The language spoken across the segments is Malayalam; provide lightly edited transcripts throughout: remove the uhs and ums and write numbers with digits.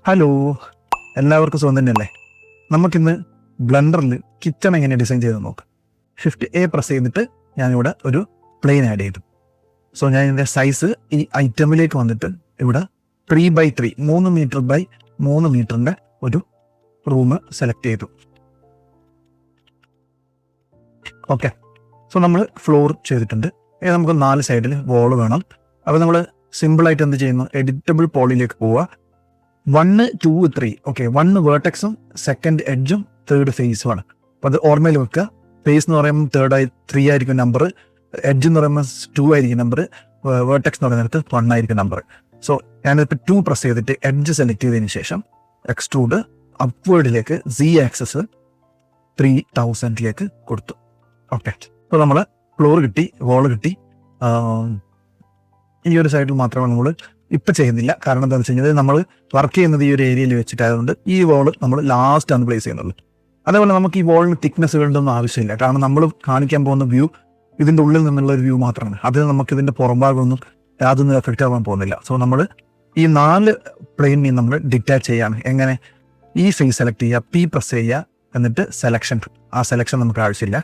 ഹലോ, എല്ലാവർക്കും സുഖം തന്നെയല്ലേ? നമുക്കിന്ന് ബ്ലെൻഡറിൽ കിച്ചൺ എങ്ങനെ ഡിസൈൻ ചെയ്ത് നോക്കാം. ഷിഫ്റ്റ് എ പ്രസ് ചെയ്തിട്ട് ഞാനിവിടെ ഒരു പ്ലെയിൻ ആഡ് ചെയ്തു. സോ ഞാൻ ഇതിൻ്റെ സൈസ് ഈ ഐറ്റമിലേക്ക് വന്നിട്ട് ഇവിടെ 3x3 3 മീറ്റർ ബൈ 3 മീറ്ററിൻ്റെ ഒരു റൂം സെലക്ട് ചെയ്തു. ഓക്കെ, സോ നമ്മൾ ഫ്ലോർ ചെയ്തിട്ടുണ്ട്. നമുക്ക് 4 സൈഡിൽ വോൾ വേണം. അപ്പോൾ നമ്മൾ സിമ്പിളായിട്ട് എന്ത് ചെയ്യുന്നു, എഡിറ്റബിൾ പോളിയിലേക്ക് പോവുക. 1, 2, 3. Okay, 1 വേർട്ടെക്സും 2nd എഡ്ജും 3rd ഫേസുമാണ്. അപ്പോൾ അത് ഓർമ്മയിൽ വെക്കുക. ഫേസ് എന്ന് പറയുമ്പോൾ 3 ആയിരിക്കും നമ്പർ, എഡ്ജ് എന്ന് പറയുമ്പോൾ 2 ആയിരിക്കും നമ്പർ, വേർട്ടെക്സ് എന്ന് പറയുന്നിടത്ത് 1 ആയിരിക്കും നമ്പർ. സോ ഞാനിപ്പോൾ 2 പ്രസ് ചെയ്തിട്ട് എഡ്ജ് സെലക്ട് ചെയ്തതിന് ശേഷം എക്സ്ട്രൂഡ് അപ്വേർഡിലേക്ക് Z ആക്സസ് 3000ലേക്ക് കൊടുത്തു. ഓക്കെ, അപ്പോൾ നമ്മൾ ഫ്ലോർ കിട്ടി, വോൾ കിട്ടി. ഈ ഒരു സൈഡിൽ മാത്രമേ നമ്മൾ ഇപ്പം ചെയ്യുന്നില്ല. കാരണം എന്താണെന്ന് വെച്ച് കഴിഞ്ഞാൽ നമ്മൾ വർക്ക് ചെയ്യുന്നത് ഈ ഒരു ഏരിയയിൽ വെച്ചിട്ടായതുകൊണ്ട് ഈ വോൾ നമ്മൾ ലാസ്റ്റാണ് പ്ലേസ് ചെയ്യുന്നുള്ളൂ. അതേപോലെ നമുക്ക് ഈ വോളിന് തിക്നെസ്സുകളുടെ ഒന്നും ആവശ്യമില്ല. കാരണം നമ്മൾ കാണിക്കാൻ പോകുന്ന വ്യൂ ഇതിൻ്റെ ഉള്ളിൽ നിന്നുള്ള ഒരു വ്യൂ മാത്രമാണ്. അതിന് നമുക്ക് ഇതിൻ്റെ പുറംഭാഗമൊന്നും യാതൊന്നും എഫക്റ്റ് ആവാൻ പോകുന്നില്ല. സോ നമ്മൾ ഈ 4 പ്ലെയിനിനെയും നമ്മൾ ഡിറ്റാച്ച് ചെയ്യാണ്. എങ്ങനെ? ഈ ഫേസ് സെലക്ട് ചെയ്യുക, P പ്രസ് ചെയ്യുക, എന്നിട്ട് സെലക്ഷൻ. ആ സെലക്ഷൻ നമുക്ക് ആവശ്യമില്ല.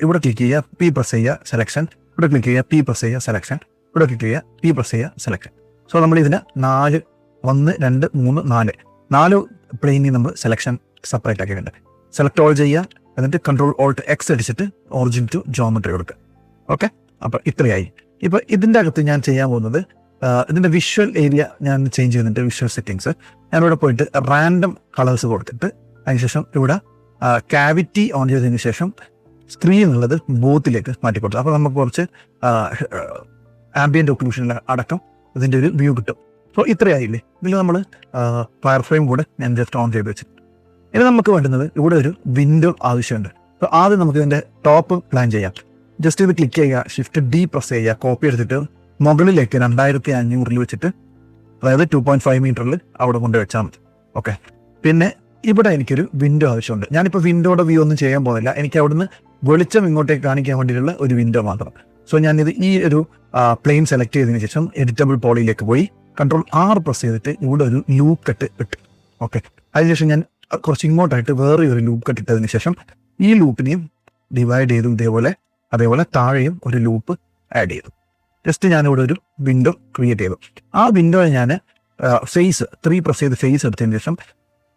ഇവിടെ ക്ലിക്ക് ചെയ്യുക, P പ്രസ് ചെയ്യുക, സെലക്ഷൻ. ഇവിടെ ക്ലിക്ക് ചെയ്യുക, P പ്രസ് ചെയ്യുക, സെലക്ഷൻ. ഇവിടെ ക്ലിക്ക് ചെയ്യുക, P പ്രസ് ചെയ്യുക, സെലക്ഷൻ. സോ നമ്മൾ ഇതിന് 4 1 2 3 4 പ്ലെയിനിൽ നമ്മൾ സെലക്ഷൻ സെപ്പറേറ്റ് ആക്കിയിട്ടുണ്ട്. സെലക്ട് ഓൾ ചെയ്യുക, എന്നിട്ട് Ctrl+Alt+X അടിച്ചിട്ട് ഒറിജിൻ ടു ജോമെട്രി കൊടുക്കുക. ഓക്കെ, അപ്പോൾ ഇത്രയായി. ഇപ്പോൾ ഇതിൻ്റെ അകത്ത് ഞാൻ ചെയ്യാൻ പോകുന്നത് ഇതിൻ്റെ വിഷ്വൽ ഏരിയ ഞാൻ ചേഞ്ച് ചെയ്യുന്നുണ്ട്. വിഷ്വൽ സെറ്റിങ്സ് ഞാനിവിടെ പോയിട്ട് റാൻഡം കളേഴ്സ് കൊടുത്തിട്ട് അതിനുശേഷം ഇവിടെ കാവിറ്റി ഓൺ ചെയ്തതിന് ശേഷം സ്ക്രീൻ എന്നുള്ളത് ബൂത്തിലേക്ക് മാറ്റി കൊടുത്തു. അപ്പോൾ നമുക്ക് കുറച്ച് ആംബിയൻ്റ് ഒക്ലൂഷൻ അടക്കം ഇതിൻ്റെ ഒരു വ്യൂ കിട്ടും. സോ ഇത്രയായില്ലേ. ഇതിൽ നമ്മൾ ഫയർ ഫ്രെയിം കൂടെ ഞാൻ ജസ്റ്റ് ഓൺ ചെയ്ത് വെച്ചിട്ടുണ്ട്. ഇനി നമുക്ക് വേണ്ടുന്നത് ഇവിടെ ഒരു വിൻഡോ ആവശ്യമുണ്ട്. സോ ആദ്യം നമുക്ക് ഇതിൻ്റെ ടോപ്പ് പ്ലാൻ ചെയ്യാം. ജസ്റ്റ് ഇത് ക്ലിക്ക് ചെയ്യുക, ഷിഫ്റ്റ് D പ്രസ് ചെയ്യുക, കോപ്പി എടുത്തിട്ട് മുകളിലേക്ക് 2500 വെച്ചിട്ട്, അതായത് 2.5 മീറ്ററിൽ അവിടെ കൊണ്ട് വെച്ചാൽ മതി. ഓക്കെ, പിന്നെ ഇവിടെ എനിക്കൊരു വിൻഡോ ആവശ്യമുണ്ട്. ഞാനിപ്പോൾ വിൻഡോയുടെ വ്യൂ ഒന്നും ചെയ്യാൻ പോകുന്നില്ല. എനിക്ക് അവിടുന്ന് വെളിച്ചം ഇങ്ങോട്ടേക്ക് കാണിക്കാൻ വേണ്ടിയിട്ടുള്ള ഒരു വിൻഡോ മാത്രം. സോ ഞാനിത് ഈ ഒരു പ്ലെയിൻ സെലക്ട് ചെയ്തതിന് ശേഷം എഡിറ്റബിൾ പോളിയിലേക്ക് പോയി Ctrl+R പ്രസ് ചെയ്തിട്ട് ഇവിടെ ഒരു ലൂപ്പ് കട്ട് ഇട്ടു. ഓക്കെ, അതിനുശേഷം ഞാൻ കുറച്ച് ഇങ്ങോട്ടായിട്ട് വേറെ ഒരു ലൂപ്പ് കട്ട് ഇട്ടതിന് ശേഷം ഈ ലൂപ്പിനെയും ഡിവൈഡ് ചെയ്തു. അതേപോലെ താഴെയും ഒരു ലൂപ്പ് ആഡ് ചെയ്തു. ജസ്റ്റ് ഞാനിവിടെ ഒരു വിൻഡോ ക്രിയേറ്റ് ചെയ്തു. ആ വിൻഡോയെ ഞാൻ ഫേസ് 3 പ്രസ് ചെയ്ത് ഫേസ് എടുത്തതിന് ശേഷം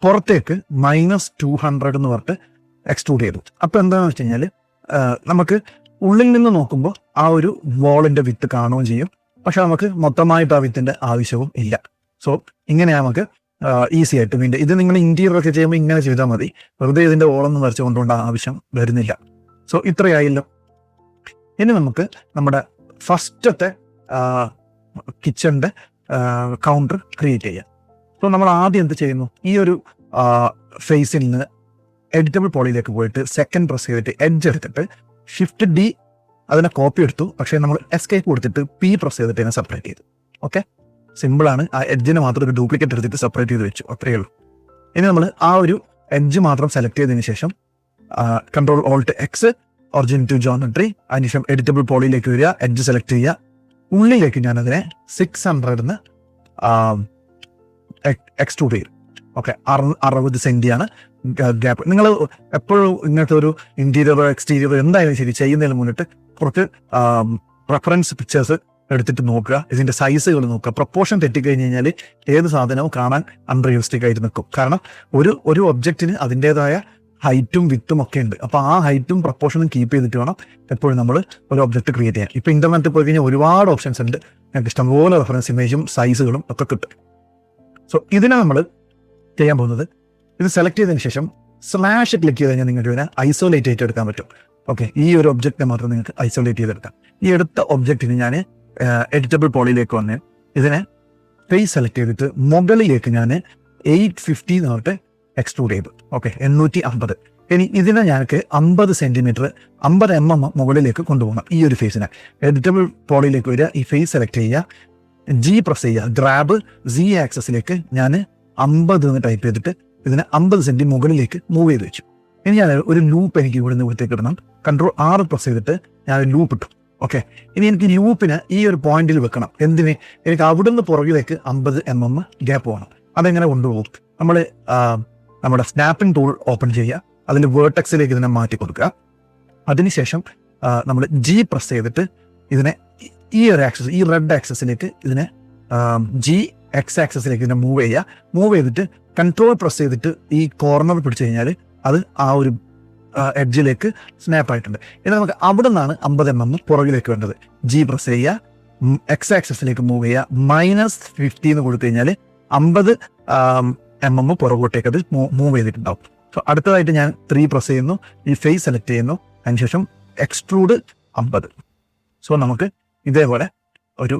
പുറത്തേക്ക് -200 എന്ന് പറഞ്ഞിട്ട് എക്സ്ട്രൂഡ് ചെയ്തു. അപ്പോൾ എന്താണെന്ന് വെച്ച് കഴിഞ്ഞാൽ നമുക്ക് ഉള്ളിൽ നിന്ന് നോക്കുമ്പോൾ ആ ഒരു വോളിൻ്റെ വിത്ത് കാണുകയും ചെയ്യും. പക്ഷെ നമുക്ക് മൊത്തമായിട്ട് ആ വിത്തിൻ്റെ ആവശ്യവും ഇല്ല. സോ ഇങ്ങനെ നമുക്ക് ഈസി ആയിട്ട് വീണ്ടും ഇത് നിങ്ങൾ ഇൻറ്റീരിയർ ഒക്കെ ചെയ്യുമ്പോൾ ഇങ്ങനെ ചെയ്താൽ മതി. വെറുതെ ഇതിൻ്റെ വോളൊന്നും വരച്ച് കൊണ്ടുകൊണ്ട് ആവശ്യം വരുന്നില്ല. സോ ഇത്രയായില്ലോ. ഇനി നമുക്ക് നമ്മുടെ ഫസ്റ്റത്തെ കിച്ചണിൻ്റെ കൗണ്ടർ ക്രിയേറ്റ് ചെയ്യാം. സോ നമ്മൾ ആദ്യം എന്ത് ചെയ്യുന്നു, ഈ ഒരു ഫേസിൽ നിന്ന് എഡിറ്റബിൾ പോളിയിലേക്ക് പോയിട്ട് 2nd പ്രസ് ചെയ്തിട്ട് എഡ്ജ് എടുത്തിട്ട് ഷിഫ്റ്റ് D അതിനെ കോപ്പി എടുത്തു. പക്ഷേ നമ്മൾ എസ്കേപ്പ് കൊടുത്തിട്ട് P പ്രസ് ചെയ്തിട്ട് അതിനെ സെപ്പറേറ്റ് ചെയ്തു. ഓക്കെ, സിമ്പിളാണ്. ആ എഡ്ജിനെ മാത്രം ഒരു ഡ്യൂപ്ലിക്കേറ്റ് എടുത്തിട്ട് സെപ്പറേറ്റ് ചെയ്ത് വെച്ചു, അത്രയേ ഉള്ളൂ. ഇനി നമ്മൾ ആ ഒരു എഡ്ജ് മാത്രം സെലക്ട് ചെയ്തതിന് ശേഷം Ctrl+Alt+X ഒറിജിൻ ടു ജോമെട്രി, അതിനുശേഷം എഡിറ്റബിൾ പോളിയിലേക്ക് വരിക, എഡ്ജ് സെലക്ട് ചെയ്യുക. ഉള്ളിലേക്ക് ഞാനതിനെ 600 എക്സ്ട്രൂഡ് ചെയ്തു. ഓക്കെ, 60 സെന്റിയാണ് ഗ്യാപ്പ്. നിങ്ങൾ എപ്പോഴും ഇങ്ങനത്തെ ഒരു ഇന്റീരിയറോ എക്സ്റ്റീരിയറോ എന്തായാലും ശരി ചെയ്യുന്നതിന് മുന്നിട്ട് കുറച്ച് റെഫറൻസ് പിക്ചേഴ്സ് എടുത്തിട്ട് നോക്കുക. ഇതിൻ്റെ സൈസുകൾ നോക്കുക. പ്രൊപ്പോർഷൻ തെറ്റിക്കഴിഞ്ഞ് കഴിഞ്ഞാൽ ഏത് സാധനവും കാണാൻ അൺറിയലിസ്റ്റിക് ആയിട്ട് നിൽക്കും. കാരണം ഒരു ഒബ്ജക്റ്റിന് അതിൻ്റെതായ ഹൈറ്റും വിത്തും ഒക്കെ ഉണ്ട്. അപ്പോൾ ആ ഹൈറ്റും പ്രൊപ്പോർഷനും കീപ്പ് ചെയ്തിട്ട് വേണം എപ്പോഴും നമ്മൾ ഒരു ഒബ്ജക്റ്റ് ക്രിയേറ്റ് ചെയ്യാൻ. ഇപ്പോൾ ഇന്റർനെറ്റിൽ പോയി കഴിഞ്ഞാൽ ഒരുപാട് ഓപ്ഷൻസ് ഉണ്ട്. ഞങ്ങൾക്ക് ഇഷ്ടംപോലെ റെഫറൻസ് ഇമേജും സൈസുകളും ഒക്കെ കിട്ടും. സോ ഇതിനെ നമ്മൾ ചെയ്യാൻ പോകുന്നത്, ഇത് സെലക്ട് ചെയ്തതിന് ശേഷം സ്ലാഷ് ക്ലിക്ക് ചെയ്ത് കഴിഞ്ഞാൽ നിങ്ങൾക്ക് ഇതിനെ ഐസോലേറ്റ് ആയിട്ട് എടുക്കാൻ പറ്റും. ഓക്കെ, ഈ ഒരു ഒബ്ജക്റ്റിനെ മാത്രം നിങ്ങൾക്ക് ഐസോലേറ്റ് ചെയ്തെടുക്കാം. ഈ എടുത്ത ഒബ്ജക്റ്റിന് ഞാൻ എഡിറ്റബിൾ പോളിയിലേക്ക് വന്ന് ഇതിനെ ഫേസ് സെലക്ട് ചെയ്തിട്ട് മുകളിലേക്ക് ഞാൻ 850 എന്ന് പറഞ്ഞിട്ട് എക്സ്ട്രൂഡ് ചെയ്തു. ഓക്കെ, 850. ഇനി ഇതിനെ ഞങ്ങൾക്ക് 50 സെന്റിമീറ്റർ 50 mm മുകളിലേക്ക് കൊണ്ടുപോകണം. ഈ ഒരു ഫേസിനെ എഡിറ്റബിൾ പോളിയിലേക്ക് വരിക, ഈ ഫേസ് സെലക്ട് ചെയ്യുക, G പ്രസ് ചെയ്യുക, ഗ്രാബ് Z ആക്സസിലേക്ക് ഞാൻ 50 എന്ന് ടൈപ്പ് ചെയ്തിട്ട് ഇതിനെ 50 സെന്റി മുകളിലേക്ക് മൂവ് ചെയ്ത് വെച്ചു. ഇനി ഞാൻ ഒരു ലൂപ്പ് എനിക്ക് ഇവിടെ നിന്ന് ഇവിടത്തേക്ക് ഇടണം. Ctrl+R പ്രസ് ചെയ്തിട്ട് ഞാൻ ലൂപ്പ് ഇട്ടു. ഓക്കെ, ഇനി എനിക്ക് ലൂപ്പിന് ഈ ഒരു പോയിന്റിൽ വെക്കണം. എന്തിന്? എനിക്ക് അവിടുന്ന് പുറകിലേക്ക് 50 mm ഗ്യാപ്പ് വേണം. അതെങ്ങനെ കൊണ്ടുപോകും? നമ്മൾ നമ്മുടെ സ്നാപ്പിംഗ് ടൂൾ ഓപ്പൺ ചെയ്യുക, അതിൽ വേർട്ടെക്സിലേക്ക് ഇതിനെ മാറ്റി കൊടുക്കുക. അതിനുശേഷം നമ്മൾ G പ്രസ് ചെയ്തിട്ട് ഇതിനെ ഈ ഒരു ആക്സസ്, ഈ റെഡ് ആക്സസിലേക്ക് ഇതിനെ X ആക്സസിലേക്ക് ഇതിനെ മൂവ് ചെയ്യുക. മൂവ് ചെയ്തിട്ട് കൺട്രോൾ പ്രസ് ചെയ്തിട്ട് ഈ കോർണർ പിടിച്ചു കഴിഞ്ഞാൽ അത് ആ ഒരു എഡ്ജിലേക്ക് സ്നാപ്പ് ആയിട്ടുണ്ട്. ഇനി നമുക്ക് അവിടെ നിന്നാണ് 50 mm പുറകിലേക്ക് വേണ്ടത്. G പ്രസ് ചെയ്യുക, X ആക്സസിലേക്ക് മൂവ് ചെയ്യുക, -50 എന്ന് കൊടുത്തു കഴിഞ്ഞാൽ 50 mm പുറകോട്ടേക്ക് അത് മൂവ് ചെയ്തിട്ടുണ്ടാവും. സോ അടുത്തതായിട്ട് ഞാൻ 3 പ്രസ് ചെയ്യുന്നു, ഈ ഫേസ് സെലക്ട് ചെയ്യുന്നു, അതിനുശേഷം എക്സ്ട്രൂഡ് 50. സോ നമുക്ക് ഇതേപോലെ ഒരു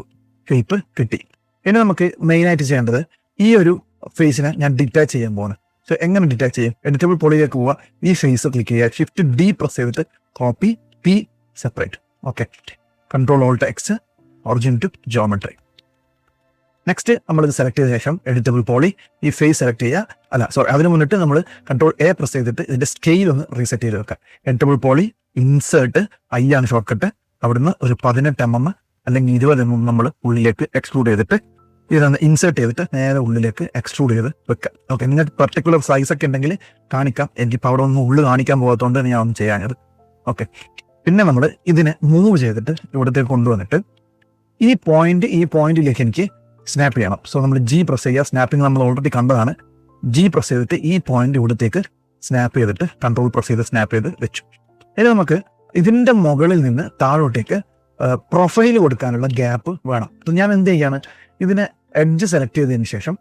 ഷേപ്പ് കിട്ടി. ഇനി നമുക്ക് മെയിനായിട്ട് ചെയ്യേണ്ടത് ഈ ഒരു ഫേസിനെ ഞാൻ ഡിറ്റാച്ച് ചെയ്യാൻ പോകുന്നത്. സോ എങ്ങനെ ഡിറ്റാച്ച് ചെയ്യും? എഡിറ്റബിൾ പോളിയിലേക്ക് പോവുക, ഈ ഫേസ് ക്ലിക്ക് ചെയ്യുക, Shift D പ്രസ് ചെയ്തിട്ട് copy, P separate. Okay, Ctrl Alt X, origin to geometry. Next നമ്മളിത് സെലക്ട് ചെയ്ത ശേഷം എഡിറ്റബിൾ പോളി, ഈ ഫേസ് സെലക്ട് ചെയ്യുക. അതിന് മുന്നിട്ട് നമ്മൾ Ctrl A പ്രസ് ചെയ്തിട്ട് ഇതിന്റെ സ്കെയിൽ ഒന്ന് റീസെറ്റ് ചെയ്ത് വെക്കാം. എഡിറ്റബിൾ പോളി, ഇൻസേർട്ട്, I ആണ് ഷോർട്ട് കട്ട്. അവിടുന്ന് ഒരു 18 mm അല്ലെങ്കിൽ 20 mm നമ്മൾ ഉള്ളിലേക്ക് എക്സ്ട്രൂഡ് ചെയ്തിട്ട് ഇതൊന്ന് ഇൻസേർട്ട് ചെയ്തിട്ട് നേരെ ഉള്ളിലേക്ക് എക്സ്ട്രൂഡ് ചെയ്ത് വെക്കാം. ഓക്കെ, നിങ്ങൾക്ക് പെർട്ടിക്കുലർ സൈസ് ഒക്കെ ഉണ്ടെങ്കിൽ കാണിക്കാം. എനിക്കിപ്പോൾ അവിടെ ഒന്നും ഉള്ളിൽ കാണിക്കാൻ പോകാത്തതുകൊണ്ട് ഞാൻ ഒന്നും ചെയ്യാനത്. ഓക്കെ, പിന്നെ നമ്മൾ ഇതിനെ മൂവ് ചെയ്തിട്ട് ഇവിടത്തേക്ക് കൊണ്ടുവന്നിട്ട് ഈ പോയിന്റിലേക്ക് എനിക്ക് സ്നാപ്പ് ചെയ്യണം. സോ നമ്മൾ G പ്രസ് ചെയ്യുക, സ്നാപ്പിംഗ് നമ്മൾ ഓൾറെഡി കണ്ടതാണ്. G പ്രസ് ചെയ്തിട്ട് ഈ പോയിന്റ് ഇവിടത്തേക്ക് സ്നാപ്പ് ചെയ്തിട്ട് കൺട്രോൾ പ്രസ് ചെയ്ത് സ്നാപ്പ് ചെയ്ത് വെച്ചു. ഇനി നമുക്ക് ഇതിന്റെ മുകളിൽ നിന്ന് താഴോട്ടേക്ക് പ്രൊഫൈൽ കൊടുക്കാനുള്ള ഗ്യാപ്പ് വേണം. ഞാൻ എന്ത് ചെയ്യാണ്? ഇതിനെ എഡ്ജ് സെലക്ട് ചെയ്തതിന് ശേഷം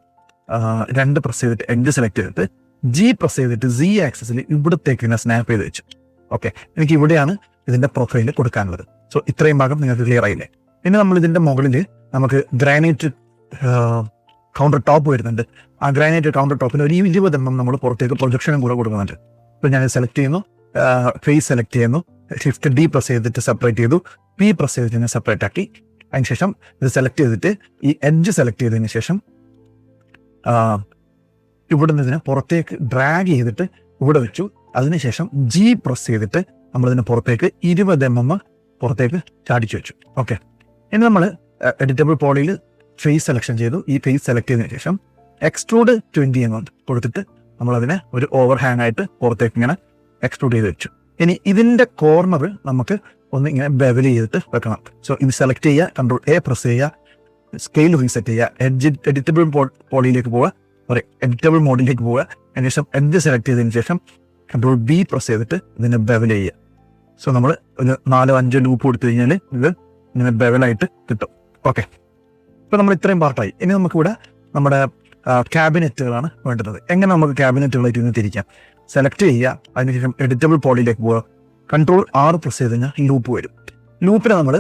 2 പ്രസ് ചെയ്തിട്ട് എഡ്ജ് സെലക്ട് ചെയ്തിട്ട് G പ്രസ് ചെയ്തിട്ട് Z ആക്സസിൽ ഇവിടത്തേക്ക് ഇതിനെ സ്നാപ്പ് ചെയ്ത് വെച്ചു. ഓക്കെ, എനിക്ക് ഇവിടെയാണ് ഇതിന്റെ പ്രൊഫൈൽ കൊടുക്കാനുള്ളത്. സോ ഇത്രയും ഭാഗം നിങ്ങൾക്ക് ക്ലിയർ ആയില്ലേ? ഇനി നമ്മൾ ഇതിന്റെ മുകളിൽ നമുക്ക് ഗ്രാനൈറ്റ് കൗണ്ടർ ടോപ്പ് വരുന്നുണ്ട്. ആ ഗ്രാനൈറ്റ് കൗണ്ടർ ടോപ്പിന് ഒരു 20 mm നമ്മൾ പുറത്തേക്ക് പ്രൊജക്ഷനും കൂടെ കൊടുക്കുന്നുണ്ട്. അപ്പോൾ ഞാൻ സെലക്ട് ചെയ്യുന്നു, ഫേസ് സെലക്ട് ചെയ്യുന്നു, Shift D പ്രസ് ചെയ്തിട്ട് സെപ്പറേറ്റ് ചെയ്തു, P പ്രസ് ചെയ്തിട്ട് ഇതിനെ സെപ്പറേറ്റ് ആക്കി. അതിനുശേഷം ഇത് സെലക്ട് ചെയ്തിട്ട് ഈ എഡ്ജ് സെലക്ട് ചെയ്തതിന് ശേഷം ഇവിടെ നിന്ന് ഇതിനെ പുറത്തേക്ക് ഡ്രാഗ് ചെയ്തിട്ട് ഇവിടെ വെച്ചു. അതിനുശേഷം G പ്രസ് ചെയ്തിട്ട് നമ്മളിതിനെ പുറത്തേക്ക് 20 mm പുറത്തേക്ക് ചാടിച്ചു വെച്ചു. ഓക്കെ, ഇനി നമ്മൾ എഡിറ്റബിൾ പോളിയിൽ ഫേസ് സെലക്ഷൻ ചെയ്തു. ഈ ഫേസ് സെലക്ട് ചെയ്തതിനു ശേഷം എക്സ്ട്രൂഡ് 20 mm കൊടുത്തിട്ട് നമ്മളതിനെ ഒരു ഓവർ ഹാങ് ആയിട്ട് പുറത്തേക്ക് ഇങ്ങനെ എക്സ്ട്രൂഡ് ചെയ്ത് വെച്ചു. ഇനി ഇതിന്റെ കോർണർ നമുക്ക് ഒന്ന് ഇങ്ങനെ ബെവൽ ചെയ്തിട്ട് വെക്കണം. സോ ഇത് സെലക്ട് ചെയ്യുക, Ctrl A പ്രസ് ചെയ്യുക, സ്കെയിൽ റീസെറ്റ് ചെയ്യുക, എഡിറ്റബിൾ പോളിയിലേക്ക് പോവുക, എഡിറ്റബിൾ മോഡിലേക്ക് പോവുക. അതിനുശേഷം എഡ്ജ് സെലക്ട് ചെയ്തതിനു ശേഷം Ctrl B പ്രസ് ചെയ്തിട്ട് ഇതിനെ ബെവൽ ചെയ്യുക. സോ നമ്മൾ ഒരു 4-5 ലൂപ്പ് കൊടുത്തു കഴിഞ്ഞാൽ ഇത് ഇങ്ങനെ ബെവലായിട്ട് കിട്ടും. ഓക്കെ, ഇപ്പൊ നമ്മൾ ഇത്രയും പാർട്ടായി. ഇനി നമുക്കിവിടെ നമ്മുടെ ക്യാബിനറ്റുകളാണ് വേണ്ടത്. എങ്ങനെ നമുക്ക് ക്യാബിനറ്റുകളായിട്ട് ഇന്ന് തിരിക്കാം? സെലക്ട് ചെയ്യുക, അതിനുശേഷം എഡിറ്റബിൾ പോളിയിലേക്ക് പോവുക, Ctrl R പ്രസ് ചെയ്ത് കഴിഞ്ഞാൽ ലൂപ്പ് വരും. ലൂപ്പിനെ നമ്മൾ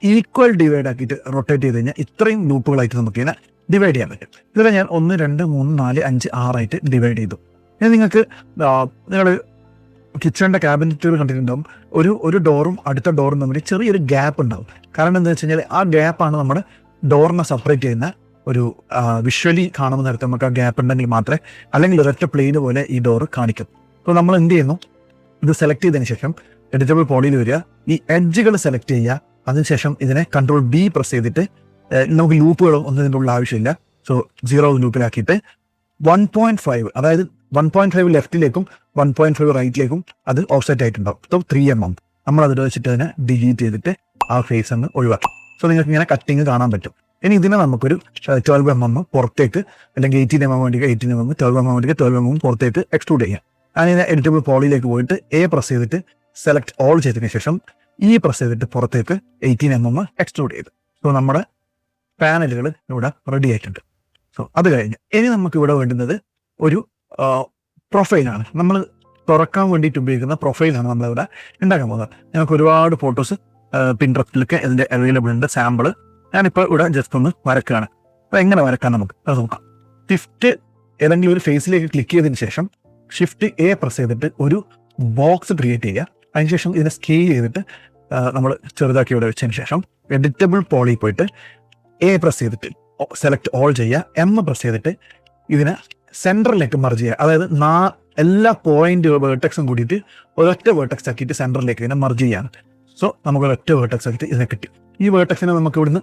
ഈക്വൽ ഡിവൈഡ് ആക്കിയിട്ട് റൊട്ടേറ്റ് ചെയ്ത് കഴിഞ്ഞാൽ ഇത്രയും ലൂപ്പുകളായിട്ട് നമുക്ക് ഇതിനെ ഡിവൈഡ് ചെയ്യാൻ പറ്റും. ഇതിൽ ഞാൻ 1, 2, 3, 4, 5, 6 ആയിട്ട് ഡിവൈഡ് ചെയ്തു. ഇനി നിങ്ങൾക്ക് നിങ്ങൾ കിച്ചണിന്റെ ക്യാബിനറ്റുകൾ കണ്ടിട്ടുണ്ടാവും, ഒരു ഡോറും അടുത്ത ഡോറും തമ്മിൽ ചെറിയൊരു ഗ്യാപ്പ് ഉണ്ടാവും. കാരണം എന്താ വെച്ച് കഴിഞ്ഞാൽ ആ ഗ്യാപ്പാണ് നമ്മുടെ ഡോറിനെ സെപ്പറേറ്റ് ചെയ്യുന്ന ഒരു വിഷ്വലി കാണുന്ന നേരത്തെ നമുക്ക് ആ ഗ്യാപ്പ് ഉണ്ടെങ്കിൽ മാത്രമേ, അല്ലെങ്കിൽ ഒരൊറ്റ പ്ലെയിന് പോലെ ഈ ഡോറ് കാണിക്കും. അപ്പോൾ നമ്മൾ എന്ത് ചെയ്യുന്നു? ഇത് സെലക്ട് ചെയ്തതിന് ശേഷം എഡിറ്റബിൾ പോളിയിൽ വരിക, ഈ എഡ്ജുകൾ സെലക്ട് ചെയ്യുക. അതിനുശേഷം ഇതിനെ Ctrl B പ്രസ് ചെയ്തിട്ട് നമുക്ക് ലൂപ്പുകളോ ഒന്നും ഇതിൻ്റെ ഉള്ള ആവശ്യമില്ല. സോ 0 ലൂപ്പിലാക്കിയിട്ട് 1.5, അതായത് 1.5 ലെഫ്റ്റിലേക്കും 1.5 റൈറ്റിലേക്കും അത് ഓഫ്സെറ്റ് ആയിട്ടുണ്ടാവും. സോ 3 mm നമ്മൾ അതിൽ വെച്ചിട്ട് അതിനെ ഡിലീറ്റ് ചെയ്തിട്ട് ആ ഫേസ് അങ്ങ് ഒഴിവാക്കി. സോ നിങ്ങൾക്ക് ഇങ്ങനെ കട്ടിങ് കാണാൻ പറ്റും. ഇനി ഇതിനെ നമുക്കൊരു 12 mm പുറത്തേക്ക്, അല്ലെങ്കിൽ 18 mm വേണ്ടി 18 mm, 12 mm വേണ്ടി 12 mm പുറത്തേക്ക് എക്സ്ട്രൂഡ് ചെയ്യാം. അതിനെ എഡിറ്റബിൾ പോളിയിലേക്ക് പോയിട്ട് A പ്രസ് ചെയ്തിട്ട് സെലക്ട് ഓൾ ചെയ്തതിനു ശേഷം E പ്രസ് ചെയ്തിട്ട് പുറത്തേക്ക് 18 mm എക്സ്ട്രൂഡ് ചെയ്തു. സോ നമ്മുടെ പാനലുകൾ ഇവിടെ റെഡി ആയിട്ടുണ്ട്. സോ അത് കഴിഞ്ഞ് ഇനി നമുക്ക് ഇവിടെ വേണ്ടുന്നത് ഒരു പ്രൊഫൈലാണ്. നമ്മൾ തുറക്കാൻ വേണ്ടിയിട്ട് ഉപയോഗിക്കുന്ന പ്രൊഫൈലാണ് നമ്മളിവിടെ ഉണ്ടാക്കാൻ പോകുന്നത്. നമുക്ക് ഒരുപാട് ഫോട്ടോസ് പിൻട്രസ്റ്റിലൊക്കെ ഇതിൻ്റെ അവൈലബിൾ ഉണ്ട്, സാമ്പിള്. ഞാനിപ്പോൾ ഇവിടെ ജസ്റ്റ് ഒന്ന് വരക്കുകയാണ്. അപ്പോൾ എങ്ങനെ വരക്കാൻ നമുക്ക് അത് നോക്കാം. ഷിഫ്റ്റ് ഏതെങ്കിലും ഒരു ഫേസിലേക്ക് ക്ലിക്ക് ചെയ്തതിന് ശേഷം Shift A പ്രസ് ചെയ്തിട്ട് ഒരു ബോക്സ് ക്രിയേറ്റ് ചെയ്യുക. അതിനുശേഷം ഇതിനെ സ്കെയിൽ ചെയ്തിട്ട് നമ്മൾ ചെറുതാക്കി ഇവിടെ വെച്ചതിന് ശേഷം എഡിറ്റബിൾ പോളിൽ പോയിട്ട് A പ്രസ് ചെയ്തിട്ട് സെലക്ട് ഓൾ ചെയ്യുക, M പ്രസ് ചെയ്തിട്ട് ഇതിനെ സെൻറ്ററിലേക്ക് മർജ് ചെയ്യുക. അതായത് എല്ലാ പോയിന്റ് വേർട്ടെക്സും കൂടിയിട്ട് ഒരൊറ്റ വേർട്ടെക്സ് ആക്കിയിട്ട് സെൻറ്ററിലേക്ക് ഇതിനെ മർജ് ചെയ്യാണ്. സോ നമുക്ക് ഒറ്റ വേർട്ടെക്സ് ആയിട്ട് ഇതിനെ കിട്ടി. ഈ വേർട്ടെക്സിനെ നമുക്ക് ഇവിടുന്ന്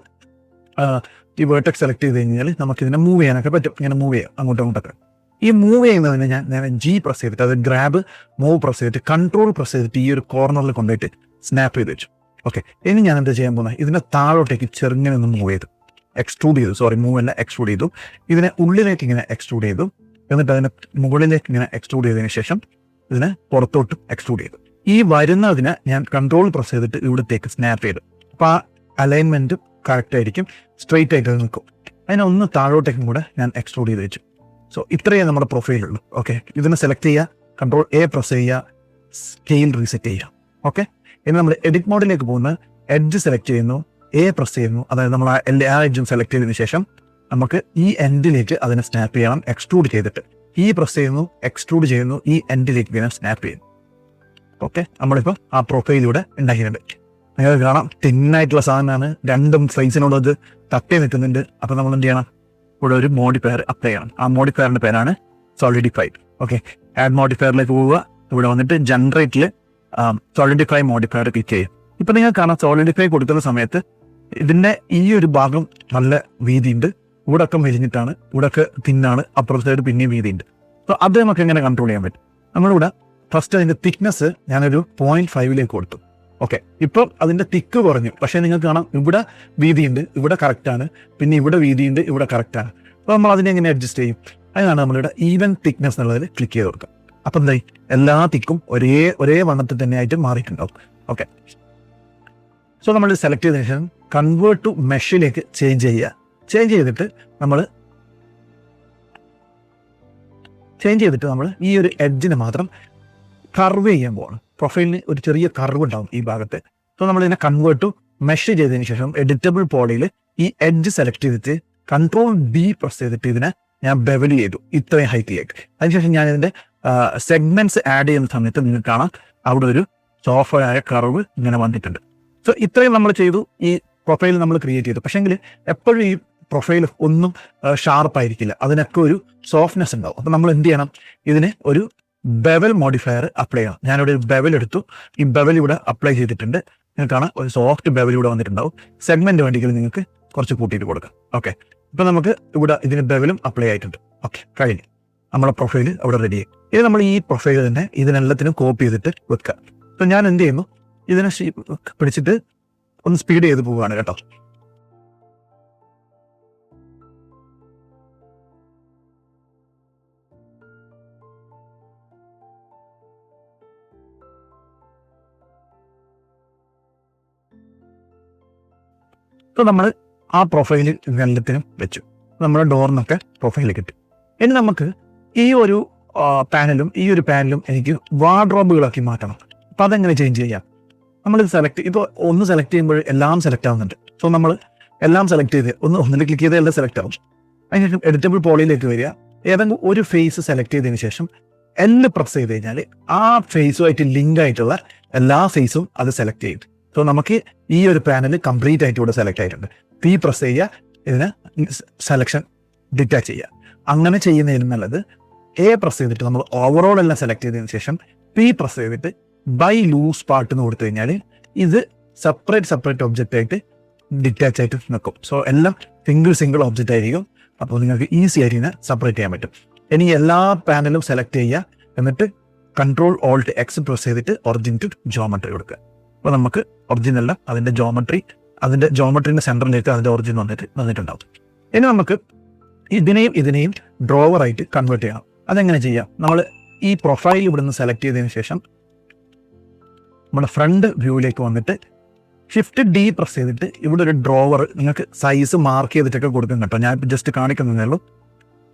ഈ വേർട്ടെക്സ് സെലക്ട് ചെയ്ത് കഴിഞ്ഞാൽ നമുക്ക് ഇതിനെ മൂവ് ചെയ്യാനൊക്കെ പറ്റും. ഇങ്ങനെ മൂവ് ചെയ്യാം അങ്ങോട്ടും ഇങ്ങോട്ടൊക്കെ. ഈ മൂവ് ചെയ്യുന്നതിന് ഞാൻ ജി പ്രസ് ചെയ്തിട്ട്, അത് ഗ്രാബ് മൂവ് പ്രസ് ചെയ്തിട്ട് കൺട്രോൾ പ്രസ് ചെയ്തിട്ട് ഈ ഒരു കോർണറിൽ കൊണ്ടുപോയിട്ട് സ്നാപ്പ് ചെയ്ത് വെച്ചു. ഓക്കെ, ഇനി ഞാൻ എന്താ ചെയ്യാൻ പോകുന്നത്, ഇതിനെ താഴോട്ടേക്ക് ചെറുങ്ങനെ ഒന്ന് മൂവ് ചെയ്തു, എക്സ്ട്രൂഡ് ചെയ്തു, മൂവ് അല്ല എക്സ്ട്രൂഡ് ചെയ്തു. ഇതിനെ ഉള്ളിലേക്ക് ഇങ്ങനെ എക്സ്ട്രൂഡ് ചെയ്തു, എന്നിട്ട് അതിനെ മുകളിലേക്ക് ഇങ്ങനെ എക്സ്ട്രൂഡ് ചെയ്തതിന് ശേഷം ഇതിനെ പുറത്തോട്ടും എക്സ്ട്രൂഡ് ചെയ്തു. ഈ വരുന്നതിനെ ഞാൻ കൺട്രോൾ പ്രസ് ചെയ്തിട്ട് ഇവിടത്തേക്ക് സ്നാപ്പ് ചെയ്തു. അപ്പോൾ ആ അലൈൻമെന്റ് കറക്റ്റ് ആയിരിക്കും, സ്ട്രെയിറ്റ് ആയിട്ട് നിൽക്കും. അതിനെ ഒന്ന് താഴോട്ടേക്കും കൂടെ ഞാൻ എക്സ്ട്രൂഡ് ചെയ്ത് വെച്ചു. സോ ഇത്രയേ നമ്മുടെ പ്രൊഫൈലുള്ളൂ. ഓക്കെ, ഇതിനെ സെലക്ട് ചെയ്യുക, കൺട്രോൾ എ പ്രസ് ചെയ്യുക, സ്കെയിൽ റീസെറ്റ് ചെയ്യുക. ഓക്കെ, ഇനി നമ്മൾ എഡിറ്റ് മോഡിലേക്ക് പോകുന്ന എഡ്ജ് സെലക്ട് ചെയ്യുന്നു, എ പ്രസ് ചെയ്യുന്നു, അതായത് നമ്മൾ എല്ലാ എഡ്ജും സെലക്ട് ചെയ്തതിനു ശേഷം നമുക്ക് ഈ എൻഡിലേക്ക് അതിനെ സ്നാപ്പ് ചെയ്യണം, എക്സ്ട്രൂഡ് ചെയ്തിട്ട്. ഈ പ്രസ് ചെയ്യുന്നു, എക്സ്ട്രൂഡ് ചെയ്യുന്നു, ഈ എൻഡിലേക്ക് ഇതിനെ സ്നാപ്പ് ചെയ്യുന്നു. ഓക്കെ, നമ്മളിപ്പോൾ ആ പ്രൊഫൈലിലൂടെ ഉണ്ടാക്കിയിട്ടുണ്ട്. നിങ്ങൾക്ക് കാണാം തിന്നായിട്ടുള്ള സാധനമാണ്, രണ്ടും സൈസിനോടത് തട്ടി നിൽക്കുന്നുണ്ട്. അപ്പം നമ്മൾ എന്ത് ചെയ്യണം, ഇവിടെ ഒരു മോഡിഫയർ അപ്ലൈ ചെയ്യണം. ആ മോഡിഫയറിന്റെ പേരാണ് സോളിഡിഫൈ. ഓക്കെ, ആഡ് മോഡിഫയറിലേക്ക് പോവുക, ഇവിടെ വന്നിട്ട് ജനറേറ്റിൽ സോളിഡിഫൈ മോഡിഫയർ ക്ലിക്ക് ചെയ്യും. ഇപ്പം നിങ്ങൾക്ക് കാണാം സോളിഡിഫൈ കൊടുക്കുന്ന സമയത്ത് ഇതിന്റെ ഈ ഒരു ഭാഗം നല്ല വീതിയുണ്ട്, ഇവിടൊക്കെ മെലിഞ്ഞിട്ടാണ്, ഇവിടൊക്കെ തിന്നാണ്, അപ്പുറത്തെ സൈഡ് പിന്നെയും വീതിയുണ്ട്. സോ അത് നമുക്ക് എങ്ങനെ കൺട്രോൾ ചെയ്യാൻ പറ്റും? നമ്മളിവിടെ ഫസ്റ്റ് അതിന്റെ തിക്നെസ് ഞാനൊരു 0.5 കൊടുത്തു. ഓക്കെ, ഇപ്പം അതിന്റെ തിക്ക് കുറഞ്ഞു, പക്ഷേ നിങ്ങൾക്ക് കാണാം ഇവിടെ വീതിയുണ്ട്, ഇവിടെ കറക്റ്റാണ്, പിന്നെ ഇവിടെ വീതിയുണ്ട്, ഇവിടെ കറക്റ്റാണ്. അപ്പോൾ നമ്മൾ അതിനെ എങ്ങനെ അഡ്ജസ്റ്റ് ചെയ്യും? അതിനാണ് നമ്മളിവിടെ ഈവൻ തിക്നെസ് എന്നുള്ളതിൽ ക്ലിക്ക് ചെയ്ത് കൊടുക്കുക. അപ്പം എന്തായി, എല്ലാ തിക്കും ഒരേ വണ്ണത്തിൽ തന്നെ ആയിട്ട് മാറിയിട്ടുണ്ടാവും. ഓക്കെ, സോ നമ്മൾ സെലക്ട് ചെയ്തതിനു ശേഷം കൺവേർട്ട് ടു മെഷിലേക്ക് ചേഞ്ച് ചെയ്യുക. ചേഞ്ച് ചെയ്തിട്ട് നമ്മൾ ഈ ഒരു എഡ്ജിനെ മാത്രം കർവ് ചെയ്യാൻ പോകണം. പ്രൊഫൈലിന് ഒരു ചെറിയ കർവ് ഉണ്ടാവും ഈ ഭാഗത്ത്. സോ നമ്മൾ ഇതിനെ കൺവേർട്ട് ടു മെഷ് ചെയ്തതിന് ശേഷം എഡിറ്റബിൾ പോളിയിൽ ഈ എഡ്ജ് സെലക്ട് ചെയ്തിട്ട് കൺട്രോൾ ബി പ്രസ് ചെയ്തിട്ട് ഇതിനെ ഞാൻ ബെവൽ ചെയ്തു ഇത്രയും ഹൈറ്റിലേക്ക്. അതിനുശേഷം ഞാൻ ഇതിന്റെ സെഗ്മെന്റ്സ് ആഡ് ചെയ്യുന്ന സമയത്ത് നിങ്ങൾക്ക് കാണാം അവിടെ ഒരു സോഫ്റ്റ്വെയർ കർവ് ഇങ്ങനെ വന്നിട്ടുണ്ട്. സോ ഇത്രയും നമ്മൾ ചെയ്തു, ഈ പ്രൊഫൈൽ നമ്മൾ ക്രിയേറ്റ് ചെയ്തു. പക്ഷേങ്കിൽ എപ്പോഴും ഈ പ്രൊഫൈൽ ഒന്നും ഷാർപ്പായിരിക്കില്ല, അതിനൊക്കെ ഒരു സോഫ്റ്റ്നെസ് ഉണ്ടാവും. അപ്പം നമ്മൾ എന്ത് ചെയ്യണം, ഇതിന് ഒരു ബെവൽ മോഡിഫയർ അപ്ലൈ ചെയ്യണം. ഞാനിവിടെ ഒരു ബെവൽ എടുത്തു, ഈ ബെവൽ ഇവിടെ അപ്ലൈ ചെയ്തിട്ടുണ്ട്. നിങ്ങൾക്ക് കാണാം ഒരു സോഫ്റ്റ് ബെവൽ ഇവിടെ വന്നിട്ടുണ്ടാവും. സെഗ്മെന്റ് വേണ്ടിയെങ്കിൽ നിങ്ങൾക്ക് കുറച്ച് കൂട്ടിയിട്ട് കൊടുക്കാം. ഓക്കെ, ഇപ്പം നമുക്ക് ഇവിടെ ഇതിന് ബെവലും അപ്ലൈ ആയിട്ടുണ്ട്. ഓക്കെ, കഴിഞ്ഞു, നമ്മുടെ പ്രൊഫൈൽ അവിടെ റെഡിയായി. ഇത് നമ്മൾ ഈ പ്രൊഫൈൽ തന്നെ ഇതിനെല്ലാത്തിനും കോപ്പി ചെയ്തിട്ട് വെക്കുക. അപ്പം ഞാൻ എന്ത് ചെയ്യുന്നു, ഇതിനെ പിടിച്ചിട്ട് ഒന്ന് സ്പീഡ് ചെയ്ത് പോവുകയാണ് കേട്ടോ. ഇപ്പോൾ നമ്മൾ ആ പ്രൊഫൈൽ എല്ലാത്തിനും വെച്ചു, നമ്മുടെ ഡോറിനൊക്കെ പ്രൊഫൈൽ കിട്ടി. ഇനി നമുക്ക് ഈ ഒരു പാനലും ഈ ഒരു പാനലും എനിക്ക് വാർഡ്രോബുകളാക്കി മാറ്റണം. അപ്പോൾ അതെങ്ങനെ ചേഞ്ച് ചെയ്യാം? നമ്മളിത് ഇപ്പോൾ ഒന്ന് സെലക്ട് ചെയ്യുമ്പോൾ എല്ലാം സെലക്ട് ആവുന്നുണ്ട്. സോ നമ്മൾ എല്ലാം സെലക്ട് ചെയ്ത് ഒന്നിൽ ക്ലിക്ക് ചെയ്ത് എല്ലാം സെലക്ട് ആവും. അതിനുശേഷം എഡിറ്റബിൾ പോളിയിലേക്ക് വരിക, ഏതെങ്കിലും ഒരു ഫേസ് സെലക്ട് ചെയ്തതിന് ശേഷം എല്ലാം പ്രസ് ചെയ്ത് കഴിഞ്ഞാൽ ആ ഫേസുമായിട്ട് ലിങ്ക് ആയിട്ടുള്ള എല്ലാ ഫേസും അത് സെലക്ട് ചെയ്യും. സോ നമുക്ക് ഈ ഒരു പാനൽ കംപ്ലീറ്റ് ആയിട്ട് ഇവിടെ സെലക്ട് ആയിട്ടുണ്ട്. പി പ്രസ് ചെയ്യുക, ഇതിന് സെലക്ഷൻ ഡിറ്റാച്ച് ചെയ്യുക. അങ്ങനെ ചെയ്യുന്നതിന് നല്ലത് എ പ്രസ് ചെയ്തിട്ട് നമ്മൾ ഓവറോൾ എല്ലാം സെലക്ട് ചെയ്തതിന് ശേഷം പി പ്രസ് ചെയ്തിട്ട് ബൈ ലൂസ് പാർട്ട് എന്ന് കൊടുത്തു കഴിഞ്ഞാൽ ഇത് സെപ്പറേറ്റ് ഒബ്ജക്റ്റ് ആയിട്ട് ഡിറ്റാച്ച് ആയിട്ട് നിൽക്കും. സോ എല്ലാം സിംഗിൾ ഒബ്ജക്റ്റ് ആയിരിക്കും. അപ്പോൾ നിങ്ങൾക്ക് ഈസി ആയിട്ട് ഇതിനെ സെപ്പറേറ്റ് ചെയ്യാൻ പറ്റും. ഇനി എല്ലാ പാനലും സെലക്ട് ചെയ്യുക, എന്നിട്ട് കൺട്രോൾ ഓൾട്ട് എക്സ് പ്രസ് ചെയ്തിട്ട് ഒറിജിൻ ടു ജോമെട്രി കൊടുക്കുക. അപ്പോൾ നമുക്ക് ഒറിജിനല്ല അതിൻ്റെ ജോമെട്രീൻ്റെ സെൻറ്ററിലേക്ക് അതിൻ്റെ ഒറിജിൻ വന്നിട്ടുണ്ടാവും. ഇനി നമുക്ക് ഇതിനെയും ഡ്രോവറായിട്ട് കൺവേർട്ട് ചെയ്യണം. അതെങ്ങനെ ചെയ്യാം? നമ്മൾ ഈ പ്രൊഫൈൽ ഇവിടെ നിന്ന് സെലക്ട് ചെയ്തതിന് ശേഷം നമ്മുടെ ഫ്രണ്ട് വ്യൂവിലേക്ക് വന്നിട്ട് ഷിഫ്റ്റ് ഡി പ്രസ് ചെയ്തിട്ട് ഇവിടെ ഒരു ഡ്രോവർ നിങ്ങൾക്ക് സൈസ് മാർക്ക് ചെയ്തിട്ടൊക്കെ കൊടുക്കും കേട്ടോ. ഞാൻ ജസ്റ്റ് കാണിക്കുന്നതേ ഉള്ളൂ.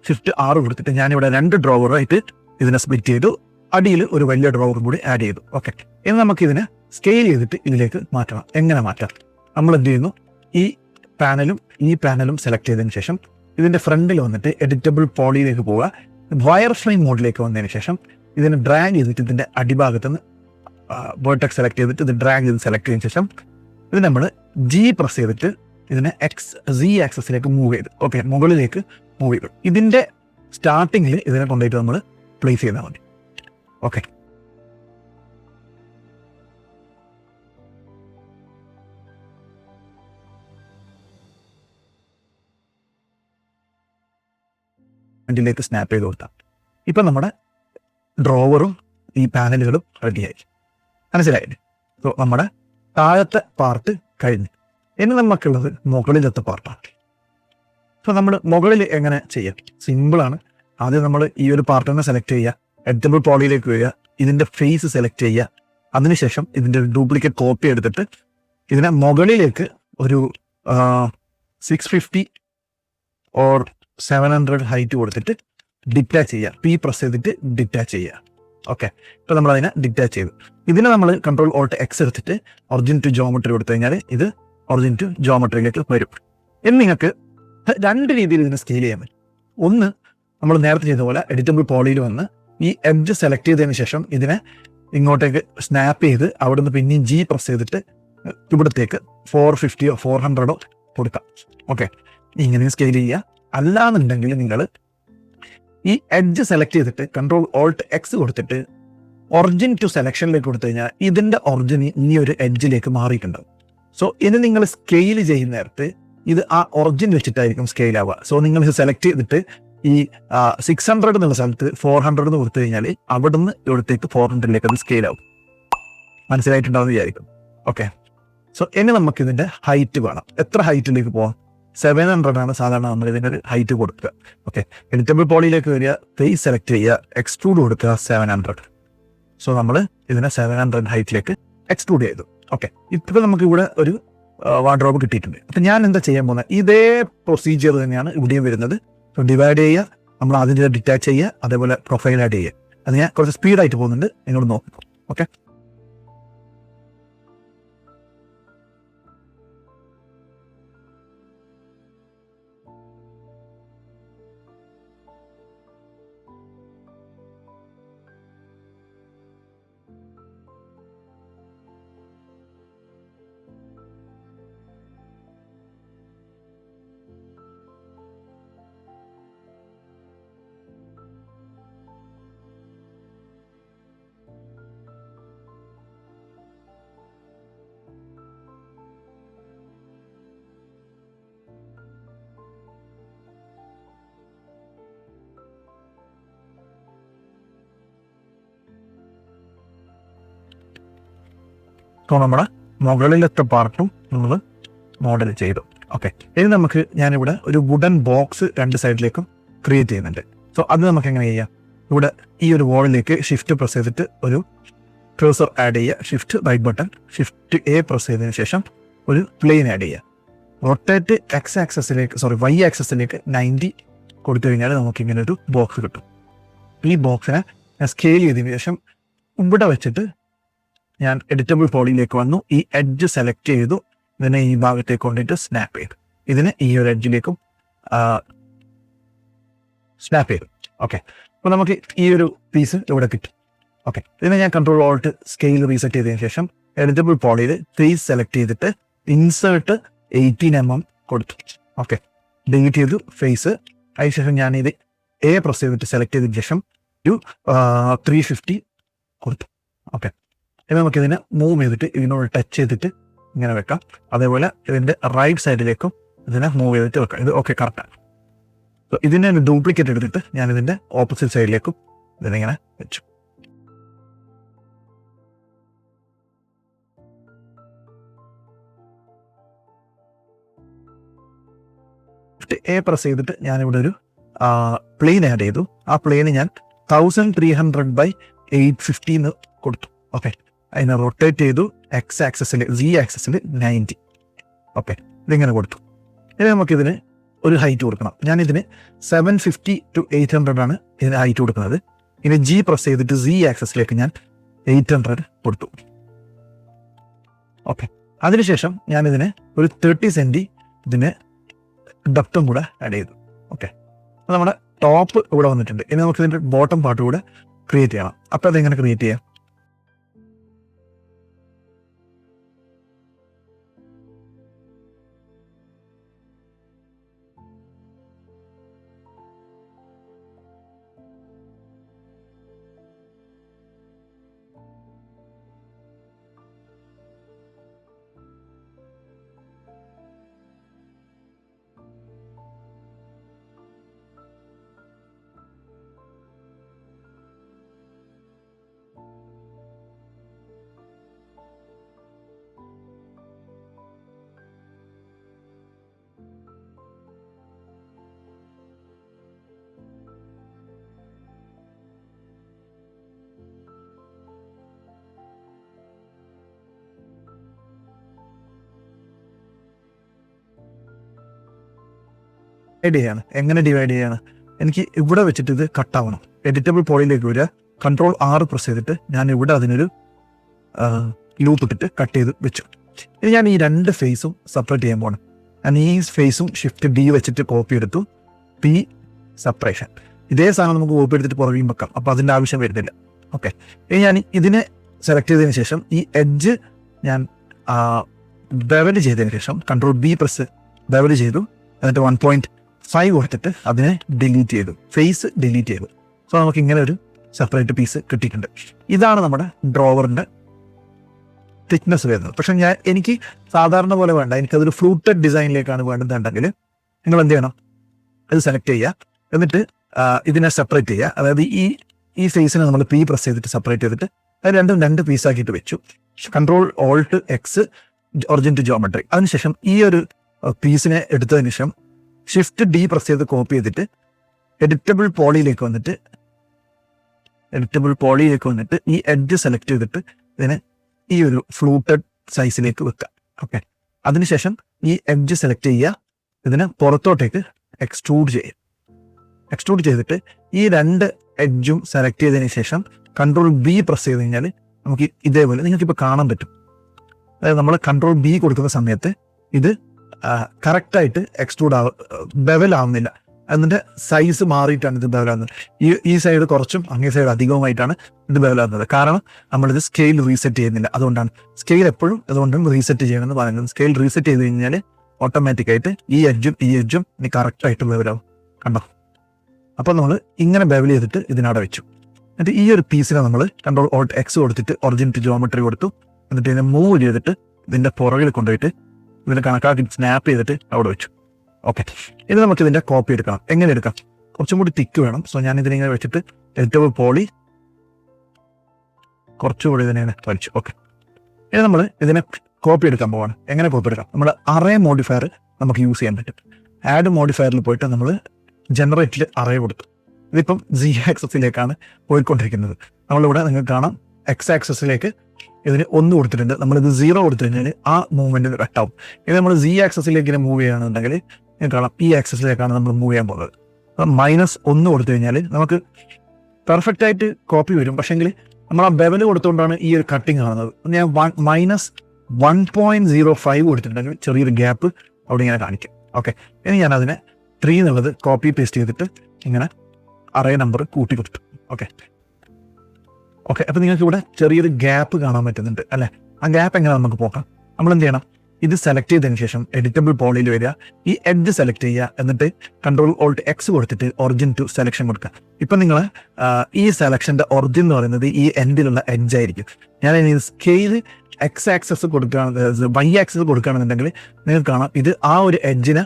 ഷിഫ്റ്റ് 6 കൊടുത്തിട്ട് ഞാനിവിടെ 2 ഡ്രോവറായിട്ട് ഇതിനെ സ്പ്ലിറ്റ് ചെയ്തു. അടിയിൽ ഒരു വലിയ ഡ്രോവർ കൂടി ആഡ് ചെയ്തു. ഓക്കെ, ഇനി നമുക്ക് ഇതിനെ സ്കെയിൽ ചെയ്തിട്ട് ഇതിലേക്ക് മാറ്റണം. എങ്ങനെ മാറ്റാം? നമ്മൾ എന്ത് ചെയ്യുന്നു, ഈ പാനലും സെലക്ട് ചെയ്തതിന് ശേഷം ഇതിൻ്റെ ഫ്രണ്ടിൽ വന്നിട്ട് എഡിറ്റബിൾ പോളിയിലേക്ക് പോവുക. വയർ ഫ്രെയിം മോഡിലേക്ക് വന്നതിന് ശേഷം ഇതിനെ ഡ്രാഗ് ചെയ്തിട്ട് ഇതിൻ്റെ അടിഭാഗത്ത് നിന്ന് വേർട്ടെക്സ് സെലക്ട് ചെയ്തിട്ട് ഇത് ഡ്രാഗ് ചെയ്ത് സെലക്ട് ചെയ്തതിന് ശേഷം ഇത് നമ്മൾ ജി പ്രസ് ചെയ്തിട്ട് ഇതിനെ Z ആക്സസിലേക്ക് മൂവ് ചെയ്ത് മുകളിലേക്ക് മൂവ് ചെയ്തു. ഇതിൻ്റെ സ്റ്റാർട്ടിങ്ങിൽ ഇതിനെ കൊണ്ടുപോയിട്ട് നമ്മൾ പ്ലേസ് ചെയ്താൽ മതി. ഓക്കെ, ഇതിലേക്ക് സ്നാപ്പ് ചെയ്ത് കൊടുത്താൽ ഇപ്പം നമ്മുടെ ഡ്രോവറും ഈ പാനലുകളും റെഡിയായി. മനസ്സിലായില്ലേ? സോ നമ്മുടെ താഴത്തെ പാർട്ട് കഴിഞ്ഞു. ഇനി നമുക്കുള്ളത് മുകളിലത്തെ പാർട്ടാണ്. സോ നമ്മൾ മുകളിൽ എങ്ങനെ ചെയ്യാം? സിമ്പിളാണ്. ആദ്യം നമ്മൾ ഈ ഒരു പാർട്ട് തന്നെ സെലക്ട് ചെയ്യുക, എഡിറ്റബിൾ പോളിയിലേക്ക് വരിക, ഇതിൻ്റെ ഫേസ് സെലക്ട് ചെയ്യുക. അതിനുശേഷം ഇതിൻ്റെ ഡ്യൂപ്ലിക്കേറ്റ് കോപ്പി എടുത്തിട്ട് ഇതിനെ മുകളിലേക്ക് ഒരു 650 ഓർ 700 ഹൈറ്റ് കൊടുത്തിട്ട് ഡിറ്റാച്ച് ചെയ്യുക. പി പ്രസ് ചെയ്തിട്ട് ഡിറ്റാച്ച് ചെയ്യുക. ഓക്കെ, ഇപ്പോൾ നമ്മൾ അതിനെ ഡിറ്റാച്ച് ചെയ്തു. ഇതിനെ നമ്മൾ കൺട്രോൾ ഓൾട്ട് എക്സ് എടുത്തിട്ട് ഒറിജിൻ ടു ജോമെട്രി കൊടുത്തു കഴിഞ്ഞാൽ ഇത് ഒറിജിൻ ടു ജോമെട്രിയിലേക്ക് വരും. ഇനി നിങ്ങൾക്ക് രണ്ട് രീതിയിൽ ഇതിനെ സ്കെയിൽ ചെയ്യാൻ പറ്റും. ഒന്ന്, നമ്മൾ നേരത്തെ ചെയ്ത പോലെ എഡിറ്റബിൾ പോളിയിൽ വന്ന് ഈ എഡ്ജ് സെലക്ട് ചെയ്തതിന് ശേഷം ഇതിനെ ഇങ്ങോട്ടേക്ക് സ്നാപ്പ് ചെയ്ത് അവിടുന്ന് പിന്നെയും ജി പ്രസ് ചെയ്തിട്ട് ഇവിടത്തേക്ക് 450 400 കൊടുക്കാം. ഓക്കെ, ഇങ്ങനെ സ്കെയിൽ ചെയ്യുക. അല്ലാന്നുണ്ടെങ്കിൽ നിങ്ങൾ ഈ എഡ്ജ് സെലക്ട് ചെയ്തിട്ട് കൺട്രോൾ ഓൾട്ട് എക്സ് കൊടുത്തിട്ട് ഒറിജിൻ ടു സെലക്ഷനിലേക്ക് കൊടുത്തു കഴിഞ്ഞാൽ ഇതിൻ്റെ ഒറിജിൻ ഈ ഒരു എഡ്ജിലേക്ക് മാറിയിട്ടുണ്ടാവും. സോ ഇനി നിങ്ങൾ സ്കെയിൽ ചെയ്യുന്ന നേരത്ത് ഇത് ആ ഒറിജിൻ വെച്ചിട്ടായിരിക്കും സ്കെയിൽ ആവുക. സോ നിങ്ങൾ ഇത് സെലക്ട് ചെയ്തിട്ട് ഈ 600 എന്നുള്ള സ്ഥലത്ത് 400 എന്ന് കൊടുത്തു കഴിഞ്ഞാൽ അവിടുന്ന് ഇവിടത്തേക്ക് 400ലേക്ക് അത് സ്കെയിൽ ആവും. മനസ്സിലായിട്ടുണ്ടാവുമെന്ന് വിചാരിക്കും. ഓക്കെ, സോ ഇനി നമുക്ക് ഇതിൻ്റെ ഹൈറ്റ് വേണം. എത്ര ഹൈറ്റിലേക്ക് പോവാം? 700 ആണ് സാധാരണ നമ്മൾ ഇതിൻ്റെ ഹൈറ്റ് കൊടുക്കുക. ഓക്കെ, എഡിറ്റബിൾ പോളിയിലേക്ക് വരിക, ഫേസ് സെലക്ട് ചെയ്യുക, എക്സ്ട്രൂഡ് കൊടുക്കുക 700. സോ നമ്മൾ ഇതിനെ 700 ഹൈറ്റിലേക്ക് എക്സ്ട്രൂഡ് ചെയ്തു. ഓക്കെ, ഇപ്പോൾ നമുക്ക് ഇവിടെ ഒരു വാർഡ്രോബ് കിട്ടിയിട്ടുണ്ട്. അപ്പം ഞാൻ എന്താ ചെയ്യാൻ പോകുന്നത്? ഇതേ പ്രൊസീജിയർ തന്നെയാണ് ഇവിടെയും വരുന്നത്. സോ ഡിവൈഡ് ചെയ്യുക, നമ്മൾ അതിൻ്റെ ഡിറ്റാച്ച് ചെയ്യുക, അതേപോലെ പ്രൊഫൈൽ ആഡ് ചെയ്യുക. അത് ഞാൻ കുറച്ച് സ്പീഡായിട്ട് പോകുന്നുണ്ട്, നിങ്ങളോട് നോക്കും. ഓക്കെ, സോ നമ്മുടെ മുകളിലത്തെ പാർട്ടും നമ്മൾ മോഡൽ ചെയ്തു. ഓക്കെ, ഇനി നമുക്ക് ഞാനിവിടെ ഒരു വുഡൻ ബോക്സ് രണ്ട് സൈഡിലേക്കും ക്രിയേറ്റ് ചെയ്യുന്നുണ്ട്. സോ അത് നമുക്ക് എങ്ങനെ ചെയ്യാം? ഇവിടെ ഈ ഒരു വോളിലേക്ക് ഷിഫ്റ്റ് പ്രസ് ചെയ്തിട്ട് ഒരു ക്ലോസർ ആഡ് ചെയ്യുക, shift right button, shift A press ചെയ്തതിന് ശേഷം ഒരു പ്ലെയിൻ ആഡ് ചെയ്യുക. റൊട്ടേറ്റ് വൈ ആക്സസിലേക്ക് 90 കൊടുത്തു കഴിഞ്ഞാൽ നമുക്ക് ഇങ്ങനെ ഒരു ബോക്സ് കിട്ടും. ഈ ബോക്സിനെ സ്കെയിൽ ചെയ്തതിന് ശേഷം ഇവിടെ വെച്ചിട്ട് ഞാൻ എഡിറ്റബിൾ പോളിയിലേക്ക് വന്നു, ഈ എഡ്ജ് സെലക്ട് ചെയ്തു, ഇതിനെ ഈ ഭാഗത്തേക്ക് കൊണ്ടിട്ട് സ്നാപ്പ് ചെയ്തു, ഇതിനെ ഈ ഒരു എഡ്ജിലേക്കും സ്നാപ്പ് ചെയ്തു. ഓക്കെ, അപ്പോൾ നമുക്ക് ഈ ഒരു പീസ് ഇവിടെ കിട്ടും. ഓക്കെ, ഇതിനെ ഞാൻ കൺട്രോൾ ഓൾട്ട് സ്കെയിൽ റീസെറ്റ് ചെയ്തതിന് ശേഷം എഡിറ്റബിൾ പോളിയിൽ ഫേസ് സെലക്ട് ചെയ്തിട്ട് ഇൻസേർട്ട് 18 mm കൊടുത്തു. ഓക്കെ, ഡിലീറ്റ് ചെയ്തു ഫേസ്. അതിനുശേഷം ഞാനിത് എ പ്രസ് ചെയ്തിട്ട് സെലക്ട് ചെയ്തതിന് ശേഷം ഒരു 350 കൊടുത്തു. ഓക്കെ, ഇനി നമുക്കിതിനെ മൂവ് ചെയ്തിട്ട് ഇതിനോട് ടച്ച് ചെയ്തിട്ട് ഇങ്ങനെ വെക്കാം. അതേപോലെ ഇതിൻ്റെ റൈറ്റ് സൈഡിലേക്കും ഇതിനെ മൂവ് ചെയ്തിട്ട് വെക്കാം. ഇത് ഓക്കെ, കറക്റ്റാണ്. സോ ഇതിനെ ഡ്യൂപ്ലിക്കേറ്റ് എടുത്തിട്ട് ഞാൻ ഇതിൻ്റെ ഓപ്പോസിറ്റ് സൈഡിലേക്കും ഇതിനിങ്ങനെ വെച്ചു. എ പ്രസ് ചെയ്തിട്ട് ഞാനിവിടെ ഒരു പ്ലെയിൻ ആഡ് ചെയ്തു. ആ പ്ലെയിന് ഞാൻ 1300/850 എന്ന് കൊടുത്തു. ഓക്കെ, അതിനെ റൊട്ടേറ്റ് ചെയ്തു, എക്സ് ആക്സസിൽ Z ആക്സസിൽ 90. ഓക്കെ, ഇതിങ്ങനെ കൊടുത്തു. ഇനി നമുക്കിതിന് ഒരു ഹൈറ്റ് കൊടുക്കണം. ഞാനിതിന് 750 to 800 ആണ് ഇതിന് ഹൈറ്റ് കൊടുക്കുന്നത്. ഇനി ജി പ്രസ് ചെയ്തിട്ട് Z ആക്സസിലേക്ക് ഞാൻ 800 കൊടുത്തു. ഓക്കെ, അതിനുശേഷം ഞാനിതിന് ഒരു 30 സെൻറ്റി ഇതിന് ഡെപ്തും കൂടെ ആഡ് ചെയ്തു. ഓക്കെ, അപ്പോൾ നമ്മുടെ ടോപ്പ് ഇവിടെ വന്നിട്ടുണ്ട്. ഇനി നമുക്ക് ഇതിൻ്റെ ബോട്ടം പാർട്ട് കൂടെ ക്രിയേറ്റ് ചെയ്യണം. അപ്പോൾ അതെങ്ങനെ ക്രിയേറ്റ് ചെയ്യാം? ചെയ്യാണ്. എങ്ങനെ ഡിവൈഡ് ചെയ്യാണ്? എനിക്ക് ഇവിടെ വെച്ചിട്ട് ഇത് കട്ടാവണം. എഡിറ്റബിൾ പോളിയിലേക്ക് വരിക, Ctrl R പ്രസ് ചെയ്തിട്ട് ഞാൻ ഇവിടെ അതിനൊരു ലൂപ്പ് ഇട്ടിട്ട് കട്ട് ചെയ്ത് വെച്ചു. ഇനി ഞാൻ ഈ രണ്ട് ഫേസും സെപ്പറേറ്റ് ചെയ്യാൻ പോകണം. ഞാൻ ഈ ഫേസും Shift D വെച്ചിട്ട് കോപ്പി എടുത്തു, P സെപ്പറേഷൻ. ഇതേ സാധനം നമുക്ക് കോപ്പി എടുത്തിട്ട് പുറകെയും വെക്കാം, അപ്പോൾ അതിൻ്റെ ആവശ്യം വരുന്നില്ല. ഓക്കെ, ഇനി ഞാൻ ഇതിനെ സെലക്ട് ചെയ്തതിന് ശേഷം ഈ എഡ്ജ് ഞാൻ ബെവൽ ചെയ്തതിന് ശേഷം Ctrl B പ്രസ് ബെവൽ ചെയ്തു, എന്നിട്ട് 1.5 കൊടുത്തിട്ട് അതിനെ ഡിലീറ്റ് ചെയ്തു, ഫേസ് ഡിലീറ്റ് ചെയ്തു. സോ നമുക്ക് ഇങ്ങനെ ഒരു സെപ്പറേറ്റ് പീസ് കിട്ടിയിട്ടുണ്ട്. ഇതാണ് നമ്മുടെ ഡ്രോവറിൻ്റെ തിക്നെസ് വരുന്നത്. പക്ഷെ എനിക്ക് സാധാരണ പോലെ വേണ്ട, എനിക്കതൊരു ഫ്ലൂട്ടഡ് ഡിസൈനിലേക്കാണ് വേണ്ടതുണ്ടെങ്കിൽ നിങ്ങൾ എന്ത് ചെയ്യണം, ഇത് സെലക്ട് ചെയ്യുക, എന്നിട്ട് ഇതിനെ സെപ്പറേറ്റ് ചെയ്യുക. അതായത് ഈ ഫേസിനെ നമ്മൾ P പ്രസ് ചെയ്തിട്ട് സെപ്പറേറ്റ് ചെയ്തിട്ട് അത് രണ്ട് പീസാക്കിയിട്ട് വെച്ചു. Ctrl Alt X origin to geometry. അതിനുശേഷം ഈ ഒരു പീസിനെ എടുത്തതിന് ശേഷം Shift D പ്രസ് ചെയ്ത് കോപ്പി ചെയ്തിട്ട് എഡിറ്റബിൾ പോളിയിലേക്ക് വന്നിട്ട് ഈ എഡ്ജ് സെലക്ട് ചെയ്തിട്ട് ഇതിനെ ഈ ഒരു ഫ്ലൂട്ടഡ് സൈസിലേക്ക് വെക്കുക. ഓക്കെ, അതിനുശേഷം ഈ എഡ്ജ് സെലക്ട് ചെയ്യുക, ഇതിനെ പുറത്തോട്ടേക്ക് എക്സ്ട്രൂഡ് ചെയ്തിട്ട് ഈ രണ്ട് എഡ്ജും സെലക്ട് ചെയ്തതിന് ശേഷം Ctrl B പ്രസ് ചെയ്ത് കഴിഞ്ഞാൽ നമുക്ക് ഇതേപോലെ നിങ്ങൾക്കിപ്പോൾ കാണാൻ പറ്റും. അതായത് നമ്മൾ Ctrl B കൊടുക്കുന്ന സമയത്ത് ഇത് കറക്റ്റായിട്ട് ബെവൽ ആവുന്നില്ല, അതിൻ്റെ സൈസ് മാറിയിട്ടാണ് ഇത് ബെവലാകുന്നത്. ഈ സൈഡ് കുറച്ചും അങ്ങേ സൈഡ് അധികവുമായിട്ടാണ് ഇത് ബെവലാകുന്നത്. കാരണം നമ്മളിത് സ്കെയിൽ റീസെറ്റ് ചെയ്യുന്നില്ല. അതുകൊണ്ടാണ് സ്കെയിൽ എപ്പോഴും അതുകൊണ്ടും റീസെറ്റ് ചെയ്യണമെന്ന് പറയുന്നത്. സ്കെയിൽ റീസെറ്റ് ചെയ്ത് കഴിഞ്ഞാൽ ഓട്ടോമാറ്റിക്കായിട്ട് ഈ എഡ്ജും ഇനി കറക്റ്റായിട്ട് ബെവലാവും. കണ്ടോ? അപ്പോൾ നമ്മൾ ഇങ്ങനെ ബെവൽ ചെയ്തിട്ട് ഇതിനവിടെ വെച്ചു. എന്നിട്ട് ഈ ഒരു പീസിനെ നമ്മൾ Ctrl Alt X കൊടുത്തിട്ട് ഒറിജിൻ ടു ജോമെട്രി കൊടുത്തു. എന്നിട്ട് ഇതിനെ മൂവ് ചെയ്തിട്ട് ഇതിൻ്റെ പുറകിൽ കൊണ്ടുപോയിട്ട് ഇതിനെ കണക്കാക്കി സ്നാപ്പ് ചെയ്തിട്ട് അവിടെ വെച്ചു. ഓക്കെ, ഇത് നമുക്ക് ഇതിൻ്റെ കോപ്പി എടുക്കണം. എങ്ങനെ എടുക്കാം? കുറച്ചും കൂടി തിക്ക് വേണം. സോ ഞാൻ ഇതിനിങ്ങനെ വെച്ചിട്ട് എഡിറ്റബിൾ പോളി കുറച്ചുകൂടി ഇതിനെ വലിച്ചു. ഓക്കെ, ഇനി നമ്മൾ ഇതിനെ കോപ്പി എടുക്കാൻ പോവാണ്. എങ്ങനെ കോപ്പി എടുക്കാം? നമ്മൾ അറേ മോഡിഫയർ നമുക്ക് യൂസ് ചെയ്യാൻ പറ്റും. ആഡ് മോഡിഫയറിൽ പോയിട്ട് നമ്മൾ ജനറേറ്റിൽ അറേ കൊടുത്തു. ഇതിപ്പം Z ആക്സസിലേക്കാണ് പോയിക്കൊണ്ടിരിക്കുന്നത്. നമ്മളിവിടെ നിങ്ങൾക്ക് കാണാം X ആക്സസിലേക്ക് ഇതിന് 1 കൊടുത്തിട്ടുണ്ട്. നമ്മളിത് 0 കൊടുത്തു കഴിഞ്ഞാൽ ആ മൂവ്മെൻറ്റ് കട്ടാവും. ഇത് നമ്മൾ Z ആക്സസിലേക്ക് മൂവ് ചെയ്യുകയാണെന്നുണ്ടെങ്കിൽ നിങ്ങൾക്ക് കാണാം ഈ ആക്സസിലേക്കാണ് നമ്മൾ മൂവ് ചെയ്യാൻ പോകുന്നത്. അപ്പം -1 കൊടുത്തു കഴിഞ്ഞാൽ നമുക്ക് പെർഫെക്റ്റ് ആയിട്ട് കോപ്പി വരും. പക്ഷേങ്കിൽ നമ്മൾ ആ ബെവൽ കൊടുത്തുകൊണ്ടാണ് ഈ ഒരു കട്ടിങ് കാണുന്നത്. ഞാൻ -1.05 കൊടുത്തിട്ടുണ്ടെങ്കിൽ ചെറിയൊരു ഗ്യാപ്പ് അവിടെ ഇങ്ങനെ കാണിക്കും. ഓക്കെ, ഇനി ഞാൻ അതിനെ 3 എന്നുള്ളത് കോപ്പി പേസ്റ്റ് ചെയ്തിട്ട് ഇങ്ങനെ അറേ നമ്പർ കൂട്ടി കൊടുത്തു. ഓക്കെ, അപ്പോൾ നിങ്ങൾക്ക് ഇവിടെ ചെറിയൊരു ഗ്യാപ്പ് കാണാൻ പറ്റുന്നുണ്ട് അല്ലേ? ആ ഗ്യാപ്പ് എങ്ങനെ നമുക്ക് പോക്കാം? നമ്മൾ എന്ത് ചെയ്യണം? ഇത് സെലക്ട് ചെയ്തതിന് ശേഷം എഡിറ്റബിൾ പോളിയിൽ വരിക, ഈ എഡ്ജ് സെലക്ട് ചെയ്യുക, എന്നിട്ട് Ctrl Alt X കൊടുത്തിട്ട് ഒറിജിൻ ടു സെലക്ഷൻ കൊടുക്കുക. ഇപ്പം നിങ്ങൾ ഈ സെലക്ഷൻ്റെ ഒറിജിൻ എന്ന് പറയുന്നത് ഈ എൻഡിലുള്ള എഡ്ജ് ആയിരിക്കും. ഞാൻ ഇനി scale X axis Y axis കൊടുക്കുകയാണെന്നുണ്ടെങ്കിൽ നിങ്ങൾക്ക് കാണാം ഇത് ആ ഒരു എഡ്ജിനെ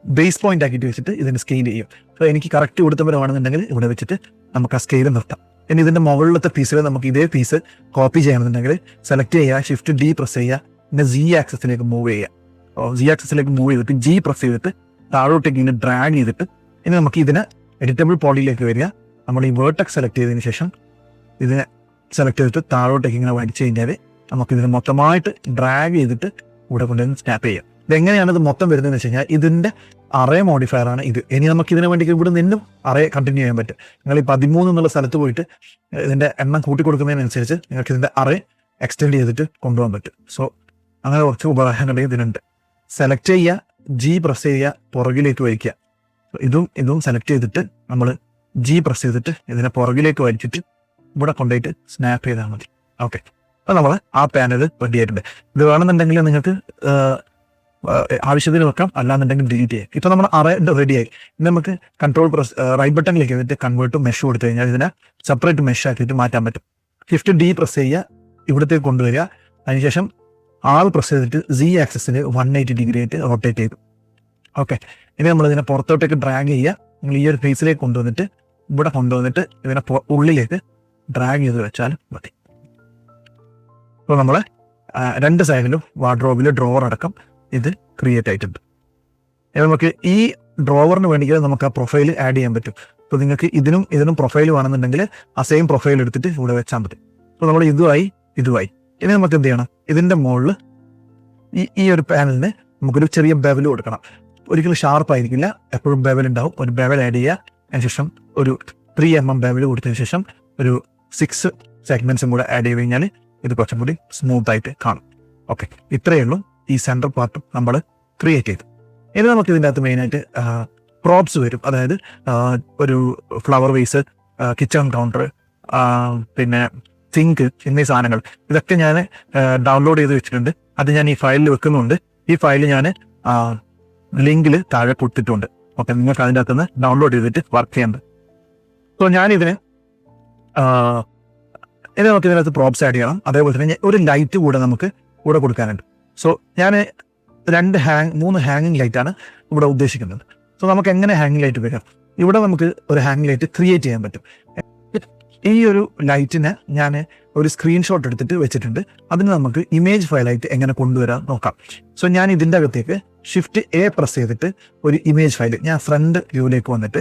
ബേസ് പോയിന്റ് ആക്കിയിട്ട് വെച്ചിട്ട് ഇതിന് സ്കെയിൽ ചെയ്യും. സോ എനിക്ക് കറക്റ്റ് കൊടുത്തവരാണെന്നുണ്ടെങ്കിൽ ഇവിടെ വെച്ചിട്ട് നമുക്ക് ആ സ്കെയിൽ നിർത്താം. ഇനി ഇതിൻ്റെ മുകളിലത്തെ പീസിൽ നമുക്ക് ഇതേ പീസ് കോപ്പി ചെയ്യണമെന്നുണ്ടെങ്കിൽ സെലക്ട് ചെയ്യുക, Shift D പ്രസ് ചെയ്യുക, പിന്നെ Z ആക്സസിലേക്ക് മൂവ് ചെയ്യുക. Z ആക്സസിലേക്ക് മൂവ് ചെയ്തിട്ട് G പ്രസ് ചെയ്തിട്ട് താഴോട്ടേക്ക് ഇങ്ങനെ ഡ്രാഗ് ചെയ്തിട്ട് ഇനി നമുക്ക് ഇതിനെ എഡിറ്റബിൾ പോളിയിലേക്ക് വരിക. നമ്മൾ ഈ വേർട്ടെക്സ് സെലക്ട് ചെയ്തതിന് ശേഷം ഇതിനെ സെലക്ട് ചെയ്തിട്ട് താഴോട്ടേക്ക് ഇങ്ങനെ വലിച്ചു കഴിഞ്ഞാൽ നമുക്കിതിനെ മൊത്തമായിട്ട് ഡ്രാഗ് ചെയ്തിട്ട് ഇവിടെ കൊണ്ടുവന്ന് സ്നാപ്പ് ചെയ്യാം. ഇതെങ്ങനെയാണ് ഇത് മൊത്തം വരുന്നതെന്ന് വെച്ച് കഴിഞ്ഞാൽ ഇതിൻ്റെ അറേ മോഡിഫയർ ആണ് ഇത്. ഇനി നമുക്ക് ഇതിനു വേണ്ടി ഇവിടെ നിന്നും അറേ കണ്ടിന്യൂ ചെയ്യാൻ പറ്റും. നിങ്ങൾ ഈ 13 എന്നുള്ള സ്ഥലത്ത് പോയിട്ട് ഇതിൻ്റെ എണ്ണം കൂട്ടി കൊടുക്കുന്നതിനനുസരിച്ച് നിങ്ങൾക്ക് ഇതിൻ്റെ അറേ എക്സ്റ്റെൻഡ് ചെയ്തിട്ട് കൊണ്ടുപോകാൻ പറ്റും. സോ അങ്ങനെ കുറച്ച് ഉപകാരങ്ങൾ ഇതിനുണ്ട്. സെലക്ട് ചെയ്യുക, G പ്രസ് ചെയ്യുക, പുറകിലേക്ക് വലിക്കുക. ഇതും സെലക്ട് ചെയ്തിട്ട് നമ്മൾ G പ്രസ് ചെയ്തിട്ട് ഇതിനെ പുറകിലേക്ക് വലിച്ചിട്ട് ഇവിടെ കൊണ്ടുപോയിട്ട് സ്നാപ്പ് ചെയ്താൽ മതി. ഓക്കെ, അപ്പോൾ നമ്മൾ ആ പാനൽ റെഡി ആയിട്ടുണ്ട്. ഇത് വേണമെന്നുണ്ടെങ്കിൽ നിങ്ങൾക്ക് ആവശ്യത്തിന് വെക്കാം, അല്ലാന്നുണ്ടെങ്കിൽ ഡിലീറ്റ് ചെയ്യാം. ഇപ്പം നമ്മൾ അറേ റെഡിയായി. ഇനി നമുക്ക് Ctrl പ്രസ് റൈറ്റ് ബട്ടണിലേക്ക് എന്നിട്ട് കൺവേർട്ട് ടു മെഷ് കൊടുത്തു കഴിഞ്ഞാൽ ഇതിനെ സെപ്പറേറ്റ് മെഷ് ആക്കിയിട്ട് മാറ്റാൻ പറ്റും. Shift D പ്രസ് ചെയ്യുക, ഇവിടത്തേക്ക് കൊണ്ടുവരിക. അതിനുശേഷം R പ്രസ് ചെയ്തിട്ട് Z ആക്സസിൽ 180 ഡിഗ്രി ആയിട്ട് റൊട്ടേറ്റ് ചെയ്തു. ഓക്കെ, ഇനി നമ്മൾ ഇതിനെ പുറത്തോട്ടേക്ക് ഡ്രാഗ് ചെയ്യുക. നിങ്ങൾ ഈ ഒരു ഫേസിലേക്ക് കൊണ്ടുവന്നിട്ട് ഇവിടെ കൊണ്ടുവന്നിട്ട് ഇതിനെ ഉള്ളിലേക്ക് ഡ്രാഗ് ചെയ്ത് വെച്ചാൽ മതി. അപ്പോൾ നമ്മൾ രണ്ട് സൈഡിലും വാർഡ്രോബിൽ ഡ്രോവർ അടക്കം ഇത് ക്രിയേറ്റ് ആയിട്ടുണ്ട്. നമുക്ക് ഈ ഡ്രോവറിന് വേണമെങ്കിൽ നമുക്ക് ആ പ്രൊഫൈൽ ആഡ് ചെയ്യാൻ പറ്റും. അപ്പോൾ നിങ്ങൾക്ക് ഇതിനും പ്രൊഫൈൽ വേണമെന്നുണ്ടെങ്കിൽ ആ സെയിം പ്രൊഫൈൽ എടുത്തിട്ട് ഇവിടെ വെച്ചാൽ മതി. അപ്പോൾ നമ്മൾ ഇതുമായി ഇനി നമുക്ക് എന്ത് ചെയ്യണം? ഇതിൻ്റെ മുകളിൽ ഈ ഒരു പാനലിന് നമുക്കൊരു ചെറിയ ബെവൽ കൊടുക്കണം. ഒരിക്കലും ഷാർപ്പ് ആയിരിക്കില്ല, എപ്പോഴും ബെവൽ ഉണ്ടാവും. ഒരു ബെവൽ ആഡ് ചെയ്യുക, അതിനുശേഷം ഒരു 3 mm ബെവൽ കൊടുത്തതിന് ശേഷം ഒരു 6 സെഗ്മെന്റ്സും കൂടെ ആഡ് ചെയ്ത് കഴിഞ്ഞാൽ ഇത് കുറച്ചും കൂടി സ്മൂത്ത് ആയിട്ട് കാണും. ഓക്കെ, ഇത്രയേ ഉള്ളൂ ഈ സെൻട്രൽ പാർട്ടും നമ്മൾ ക്രിയേറ്റ് ചെയ്തു. ഇനി നമുക്ക് ഇതിൻ്റെ അകത്ത് മെയിനായിട്ട് പ്രോപ്സ് വരും. അതായത് ഒരു ഫ്ലവർ വേസ്, കിച്ചൺ കൗണ്ടർ, പിന്നെ സിങ്ക് എന്നീ സാധനങ്ങൾ ഇതൊക്കെ ഞാൻ ഡൗൺലോഡ് ചെയ്ത് വെച്ചിട്ടുണ്ട്. അത് ഞാൻ ഈ ഫയലിൽ വെക്കുന്നുണ്ട്. ഈ ഫയൽ ഞാൻ ലിങ്കിൽ താഴെ കൊടുത്തിട്ടുണ്ട്. ഓക്കെ, നിങ്ങൾക്ക് അതിൻ്റെ അകത്തുനിന്ന് ഡൗൺലോഡ് ചെയ്തിട്ട് വർക്ക് ചെയ്യേണ്ടത്. സോ ഞാനിതിന് ഇനി നമുക്ക് ഇതിനകത്ത് പ്രോപ്സ് ആഡ് ചെയ്യണം. അതേപോലെ തന്നെ ഒരു ലൈറ്റ് കൂടെ നമുക്ക് കൂടെ കൊടുക്കാനുണ്ട്. സോ ഞാൻ 3 ഹാങ്ങിങ് ലൈറ്റാണ് ഇവിടെ ഉദ്ദേശിക്കുന്നത്. സോ നമുക്ക് എങ്ങനെ ഹാങ്ങിങ് ലൈറ്റ് വരാം? ഇവിടെ നമുക്ക് ഒരു ഹാങ്ങിങ് ലൈറ്റ് ക്രിയേറ്റ് ചെയ്യാൻ പറ്റും. ഈ ഒരു ലൈറ്റിനെ ഞാൻ ഒരു സ്ക്രീൻഷോട്ട് എടുത്തിട്ട് വെച്ചിട്ടുണ്ട്. അതിന് നമുക്ക് ഇമേജ് ഫയലായിട്ട് എങ്ങനെ കൊണ്ടുവരാൻ നോക്കാം. സോ ഞാൻ ഇതിൻ്റെ അകത്തേക്ക് Shift A പ്രസ് ചെയ്തിട്ട് ഒരു ഇമേജ് ഫയൽ ഞാൻ ഫ്രണ്ട് വ്യൂവിലേക്ക് വന്നിട്ട്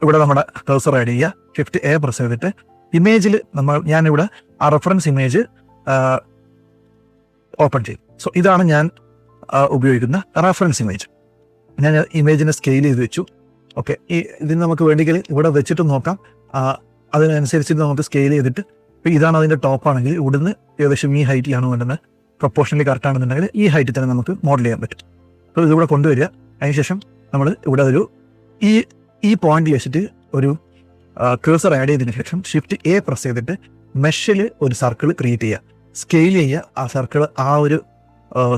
ഇവിടെ നമ്മുടെ കഴ്സർ ആഡ് ചെയ്യുക. Shift A പ്രസ് ചെയ്തിട്ട് ഇമേജിൽ ഞാനിവിടെ ആ റെഫറൻസ് ഇമേജ് ഓപ്പൺ ചെയ്യും. സോ ഇതാണ് ഞാൻ ഉപയോഗിക്കുന്ന റെഫറൻസ് ഇമേജ്. ഞാൻ ഇമേജിനെ സ്കെയിൽ ചെയ്ത് വെച്ചു. ഓക്കെ, ഇതിന് നമുക്ക് വേണമെങ്കിൽ ഇവിടെ വെച്ചിട്ട് നോക്കാം. അതിനനുസരിച്ചിട്ട് നമുക്ക് സ്കെയിൽ ചെയ്തിട്ട് ഇപ്പോൾ ഇതാണ് അതിൻ്റെ ടോപ്പ് ആണെങ്കിൽ ഇവിടുന്ന് ഏകദേശം ഈ ഹൈറ്റിലാണ് വേണ്ടുന്നത്. പ്രൊപ്പോർഷണലി കറക്റ്റ് ആണെന്നുണ്ടെങ്കിൽ ഈ ഹൈറ്റിൽ തന്നെ നമുക്ക് മോഡൽ ചെയ്യാൻ പറ്റും. അപ്പോൾ ഇതിവിടെ കൊണ്ടുവരിക. അതിനുശേഷം നമ്മൾ ഇവിടെ ഒരു ഈ പോയിന്റ് വെച്ചിട്ട് ഒരു കേഴ്സർ ആഡ് ചെയ്തതിനു ശേഷം Shift A പ്രസ് ചെയ്തിട്ട് മെഷിൽ ഒരു സർക്കിൾ ക്രിയേറ്റ് ചെയ്യുക. സ്കെയിൽ ചെയ്യുക ആ സർക്കിൾ ആ ഒരു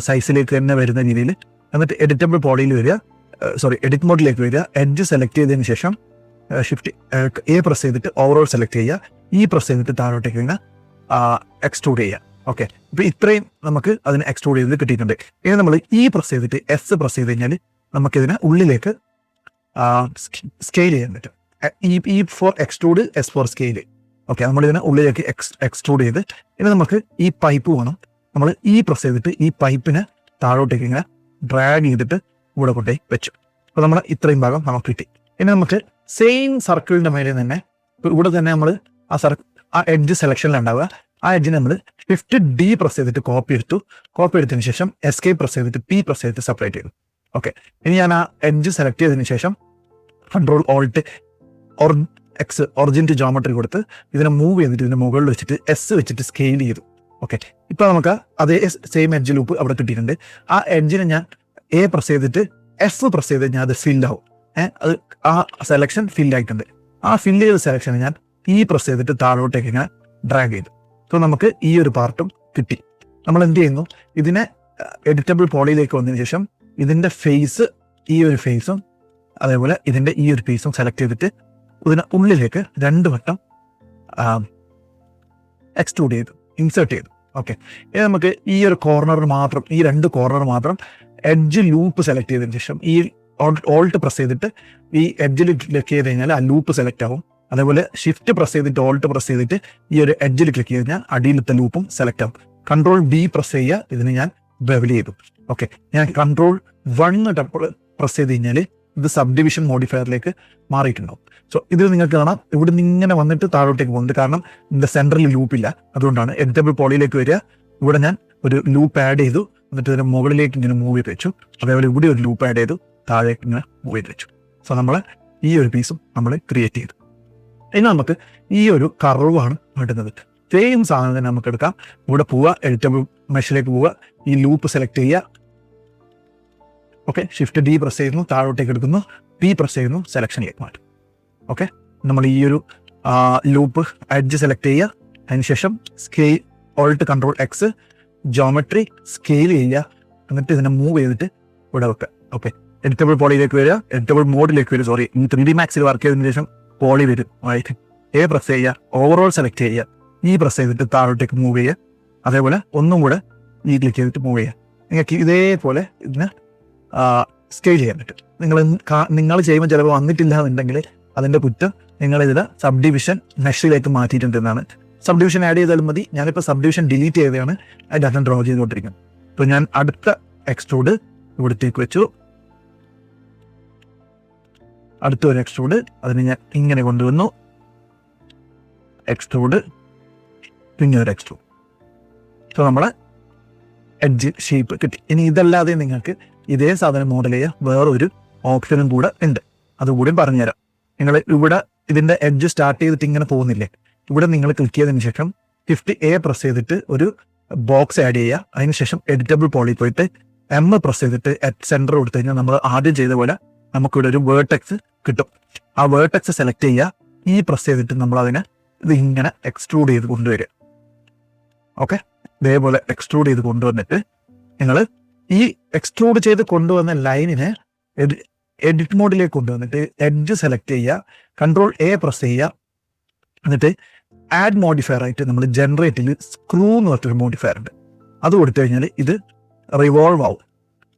സൈസിലേക്ക് തന്നെ വരുന്ന രീതിയിൽ. എന്നിട്ട് എഡിറ്റബിൾ ബോഡിയിൽ വരിക, എഡിറ്റ് മോഡിലേക്ക് വരിക. എഡ്ജ് സെലക്ട് ചെയ്തതിന് ശേഷം Shift A പ്രസ് ചെയ്തിട്ട് ഓവറോൾ സെലക്ട് ചെയ്യുക. പ്രസ് ചെയ്തിട്ട് താഴോട്ടേക്ക് ഇങ്ങനെ എക്സ്ട്രൂഡ് ചെയ്യുക. ഓക്കെ, ഇപ്പം ഇത്രയും നമുക്ക് അതിന് എക്സ്ട്രൂഡ് ചെയ്ത് കിട്ടിയിട്ടുണ്ട്. ഇനി നമ്മൾ പ്രസ് ചെയ്തിട്ട് S പ്രസ് ചെയ്ത് കഴിഞ്ഞാൽ നമുക്കിതിനെ ഉള്ളിലേക്ക് സ്കെയിൽ ചെയ്യാൻ പറ്റും. E for extrude, S for scale. Okay, നമ്മളിതിനെ ഉള്ളിലേക്ക് എക്സ്ട്രൂഡ് ചെയ്ത് ഇനി നമുക്ക് ഈ പൈപ്പ് വേണം. നമ്മൾ പ്രസ് ചെയ്തിട്ട് ഈ പൈപ്പിനെ താഴോട്ടേക്ക് ഇങ്ങനെ ഡ്രാഗ് ചെയ്തിട്ട് ഇവിടെ കൊണ്ടുപോയി വെച്ചു. അപ്പോൾ നമ്മൾ ഇത്രയും ഭാഗം നമുക്ക് കിട്ടി. ഇനി നമുക്ക് സെയിം സർക്കിളിൻ്റെ മേലെ തന്നെ ഇവിടെ തന്നെ നമ്മൾ ആ എഡ്ജ് സെലക്ഷനിലുണ്ടാവുക. ആ എഡ്ജിനെ നമ്മൾ Shift D പ്രസ് ചെയ്തിട്ട് കോപ്പി എടുത്തതിന് ശേഷം എസ്കേപ്പ് പ്രസ് ചെയ്തിട്ട് P പ്രസ് ചെയ്തിട്ട് സെപ്പറേറ്റ് ചെയ്തു. ഓക്കെ, ഇനി ഞാൻ ആ എഡ്ജ് സെലക്ട് ചെയ്തതിന് ശേഷം Ctrl+Alt+X ഒറിജിൻ ടു ജോമെട്രി കൊടുത്ത് ഇതിനെ മൂവ് ചെയ്തിട്ട് ഇതിന്റെ മുകളിൽ വെച്ചിട്ട് S വെച്ചിട്ട് സ്കെയിൽ ചെയ്തു. ഓക്കെ, ഇപ്പോൾ നമുക്ക് അതേ സെയിം എഡ്ജ് ലൂപ്പ് അവിടെ കിട്ടിയിട്ടുണ്ട്. ആ എഡ്ജിനെ ഞാൻ A പ്രസ് ചെയ്തിട്ട് F പ്രസ് ചെയ്ത് ഞാൻ അത് ഫില്ലാവും. അത് ആ സെലക്ഷൻ ഫില്ലായിട്ടുണ്ട്. ആ ഫില്ല് ചെയ്ത സെലക്ഷൻ ഞാൻ പ്രസ് ചെയ്തിട്ട് താഴോട്ടേക്ക് ഇങ്ങനെ ഡ്രാഗ് ചെയ്തു. സോ നമുക്ക് ഈ ഒരു പാർട്ടും കിട്ടി. നമ്മൾ എന്ത് ചെയ്യുന്നു, ഇതിനെ എഡിറ്റബിൾ പോളിയിലേക്ക് വന്നതിന് ശേഷം ഇതിന്റെ ഫേസ്, ഈ ഒരു ഫേസും അതേപോലെ ഇതിന്റെ ഈ ഒരു പീസും സെലക്ട് ചെയ്തിട്ട് ഇതിന് ഉള്ളിലേക്ക് 2 വട്ടം എക്സ്ട്രൂഡ് ചെയ്തു, ഇൻസേർട്ട് ചെയ്തു. ഓക്കെ, ഇനി നമുക്ക് ഈ ഒരു കോർണർ മാത്രം, ഈ 2 കോർണർ മാത്രം എഡ്ജ് ലൂപ്പ് സെലക്ട് ചെയ്തതിന് ശേഷം ഓൾട്ട് പ്രസ് ചെയ്തിട്ട് ഈ എഡ്ജിൽ ക്ലിക്ക് ചെയ്ത് കഴിഞ്ഞാൽ ആ ലൂപ്പ് സെലക്ട് ആവും. അതേപോലെ Shift പ്രസ് ചെയ്തിട്ട് ഓൾട്ട് പ്രസ് ചെയ്തിട്ട് ഈ ഒരു എഡ്ജിൽ ക്ലിക്ക് ചെയ്ത് കഴിഞ്ഞാൽ അടിയിലത്തെ ലൂപ്പും സെലക്ട് ആവും. Ctrl+B പ്രസ് ചെയ്യുക, ഇതിന് ഞാൻ ബെവൽ ചെയ്തു. ഓക്കെ, ഞാൻ Ctrl+1 പ്രസ് ചെയ്ത് കഴിഞ്ഞാൽ ഇത് സബ് ഡിവിഷൻ മോഡിഫയറിലേക്ക് മാറിയിട്ടുണ്ടാവും. സോ ഇതിൽ നിങ്ങൾക്ക് കാണാം ഇവിടെ നിന്ന് ഇങ്ങനെ വന്നിട്ട് താഴോട്ടേക്ക് പോകുന്നുണ്ട്. കാരണം ഇതിന്റെ സെൻട്രൽ ലൂപ്പില്ല, അതുകൊണ്ടാണ്. എഡിറ്റബിൾ പോളിയിലേക്ക് വരിക, ഇവിടെ ഞാൻ ഒരു ലൂപ്പ് ആഡ് ചെയ്തു, എന്നിട്ട് ഇതിന് മുകളിലേക്ക് ഇങ്ങനെ മൂവ് ചെയ്ത് വെച്ചു. അതേപോലെ ഇവിടെ ഒരു ലൂപ്പ് ആഡ് ചെയ്തു, താഴേക്ക് ഇങ്ങനെ മൂവ് ചെയ്ത് വെച്ചു. സോ നമ്മൾ ഈ ഒരു പീസും നമ്മൾ ക്രിയേറ്റ് ചെയ്തു. ഇനി നമുക്ക് ഈ ഒരു കർവാണ് വേണ്ടുന്നത്. സെയിം സാധനം തന്നെ നമുക്ക് എടുക്കാം. ഇവിടെ പോവുക, എഡിറ്റബിൾ മെഷിലേക്ക് പോവുക, ഈ ലൂപ്പ് സെലക്ട് ചെയ്യുക. ഓക്കെ, Shift D പ്രസ് ചെയ്യുന്നു, താഴോട്ടേക്ക് എടുക്കുന്നു, P പ്രസ് ചെയ്യുന്നു, സെലക്ഷനിലേക്ക് മാറ്റും. ഓക്കെ, നമ്മൾ ഈ ഒരു ലൂപ്പ് എഡ്ജ് സെലക്ട് ചെയ്യുക. അതിനുശേഷം സ്കെയിൽ Alt+Ctrl+X ജോമെട്രി സ്കെയിൽ ചെയ്യുക. എന്നിട്ട് ഇതിനെ മൂവ് ചെയ്തിട്ട് ഇവിടെ വെക്കുക. ഓക്കെ, എഡിറ്റബിൾ പോളിയിലേക്ക് വരിക, എഡിറ്റബിൾ മോഡിലേക്ക് വരിക. 3D Maxൽ വർക്ക് ചെയ്തതിനു ശേഷം പോളി വരും. A പ്രസ് ചെയ്യുക, ഓവറോൾ സെലക്ട് ചെയ്യുക, പ്രസ് ചെയ്തിട്ട് താഴോട്ടേക്ക് മൂവ് ചെയ്യുക. അതേപോലെ ഒന്നും കൂടെ ക്ലിക്ക് ചെയ്തിട്ട് മൂവ് ചെയ്യുക. നിങ്ങൾക്ക് ഇതേപോലെ ഇതിനെ സ്കെയിൽ ചെയ്യാൻ പറ്റും. നിങ്ങൾ ചെയ്യുമ്പോൾ ചിലപ്പോൾ വന്നിട്ടില്ല എന്നുണ്ടെങ്കിൽ അതിൻ്റെ കുറ്റം നിങ്ങളിതിൽ സബ് ഡിവിഷൻ മെഷിലേക്ക് മാറ്റിയിട്ടുണ്ടെന്നാണ്. സബ് ഡിവിഷൻ ആഡ് ചെയ്താലും മതി. ഞാനിപ്പോൾ സബ് ഡിവിഷൻ ഡിലീറ്റ് ചെയ്തതാണ് അതിൻ്റെ ഡ്രോ ചെയ്തുകൊണ്ടിരിക്കുന്നത്. അപ്പോൾ ഞാൻ അടുത്ത എക്സ്ട്രൂഡ് ഇവിടത്തേക്ക് വെച്ചു. അടുത്തൊരു എക്സ്ട്രൂഡ്, അതിന് ഞാൻ ഇങ്ങനെ കൊണ്ടുവന്നു. എക്സ്ട്രൂഡ്, പിന്നെ ഒരു എക്സ്ട്രൂഡ്. സോ നമ്മളെ എഡ്ജ് ഷേപ്പ് കിട്ടി. ഇനി ഇതല്ലാതെ നിങ്ങൾക്ക് ഇതേ സാധനം മോഡൽ ചെയ്യുക വേറൊരു ഓപ്ഷനും കൂടെ ഉണ്ട്. അതുകൂടി പറഞ്ഞുതരാം. നിങ്ങൾ ഇവിടെ ഇതിന്റെ എഡ്ജ് സ്റ്റാർട്ട് ചെയ്തിട്ട് ഇങ്ങനെ പോകുന്നില്ലേ, ഇവിടെ നിങ്ങൾ ക്ലിക്ക് ചെയ്തതിന് ശേഷം Shift+A പ്രസ് ചെയ്തിട്ട് ഒരു ബോക്സ് ആഡ് ചെയ്യുക. അതിനുശേഷം എഡിറ്റബിൾ പോളിൽ പോയിട്ട് M പ്രസ് ചെയ്തിട്ട് സെന്റർ കൊടുത്തു കഴിഞ്ഞാൽ നമ്മൾ ആദ്യം ചെയ്ത പോലെ നമുക്കിവിടെ ഒരു വേർട്ടെക്സ് കിട്ടും. ആ വേർട്ടെക്സ് സെലക്ട് ചെയ്യുക, പ്രസ് ചെയ്തിട്ട് നമ്മൾ അതിനെ ഇത് ഇങ്ങനെ എക്സ്ട്രൂഡ് ചെയ്ത് കൊണ്ടുവരിക. ഓക്കെ, ഇതേപോലെ എക്സ്ട്രൂഡ് ചെയ്ത് കൊണ്ടുവന്നിട്ട് നിങ്ങൾ ഈ എക്സ്ട്രൂഡ് ചെയ്ത് കൊണ്ടുവന്ന ലൈനിനെ എഡിറ്റ് മോഡിലേക്ക് കൊണ്ടുവന്നിട്ട് എഡ്ജ് സെലക്ട് ചെയ്യുക, Ctrl+A പ്രസ് ചെയ്യുക. എന്നിട്ട് ആഡ് മോഡിഫയർ ആയിട്ട് നമ്മൾ ജനറേറ്റിൽ സ്ക്രൂ എന്ന് പറഞ്ഞൊരു മോഡിഫയർ ഉണ്ട്, അത് കൊടുത്തു കഴിഞ്ഞാൽ ഇത് റിവോൾവ് ആവും.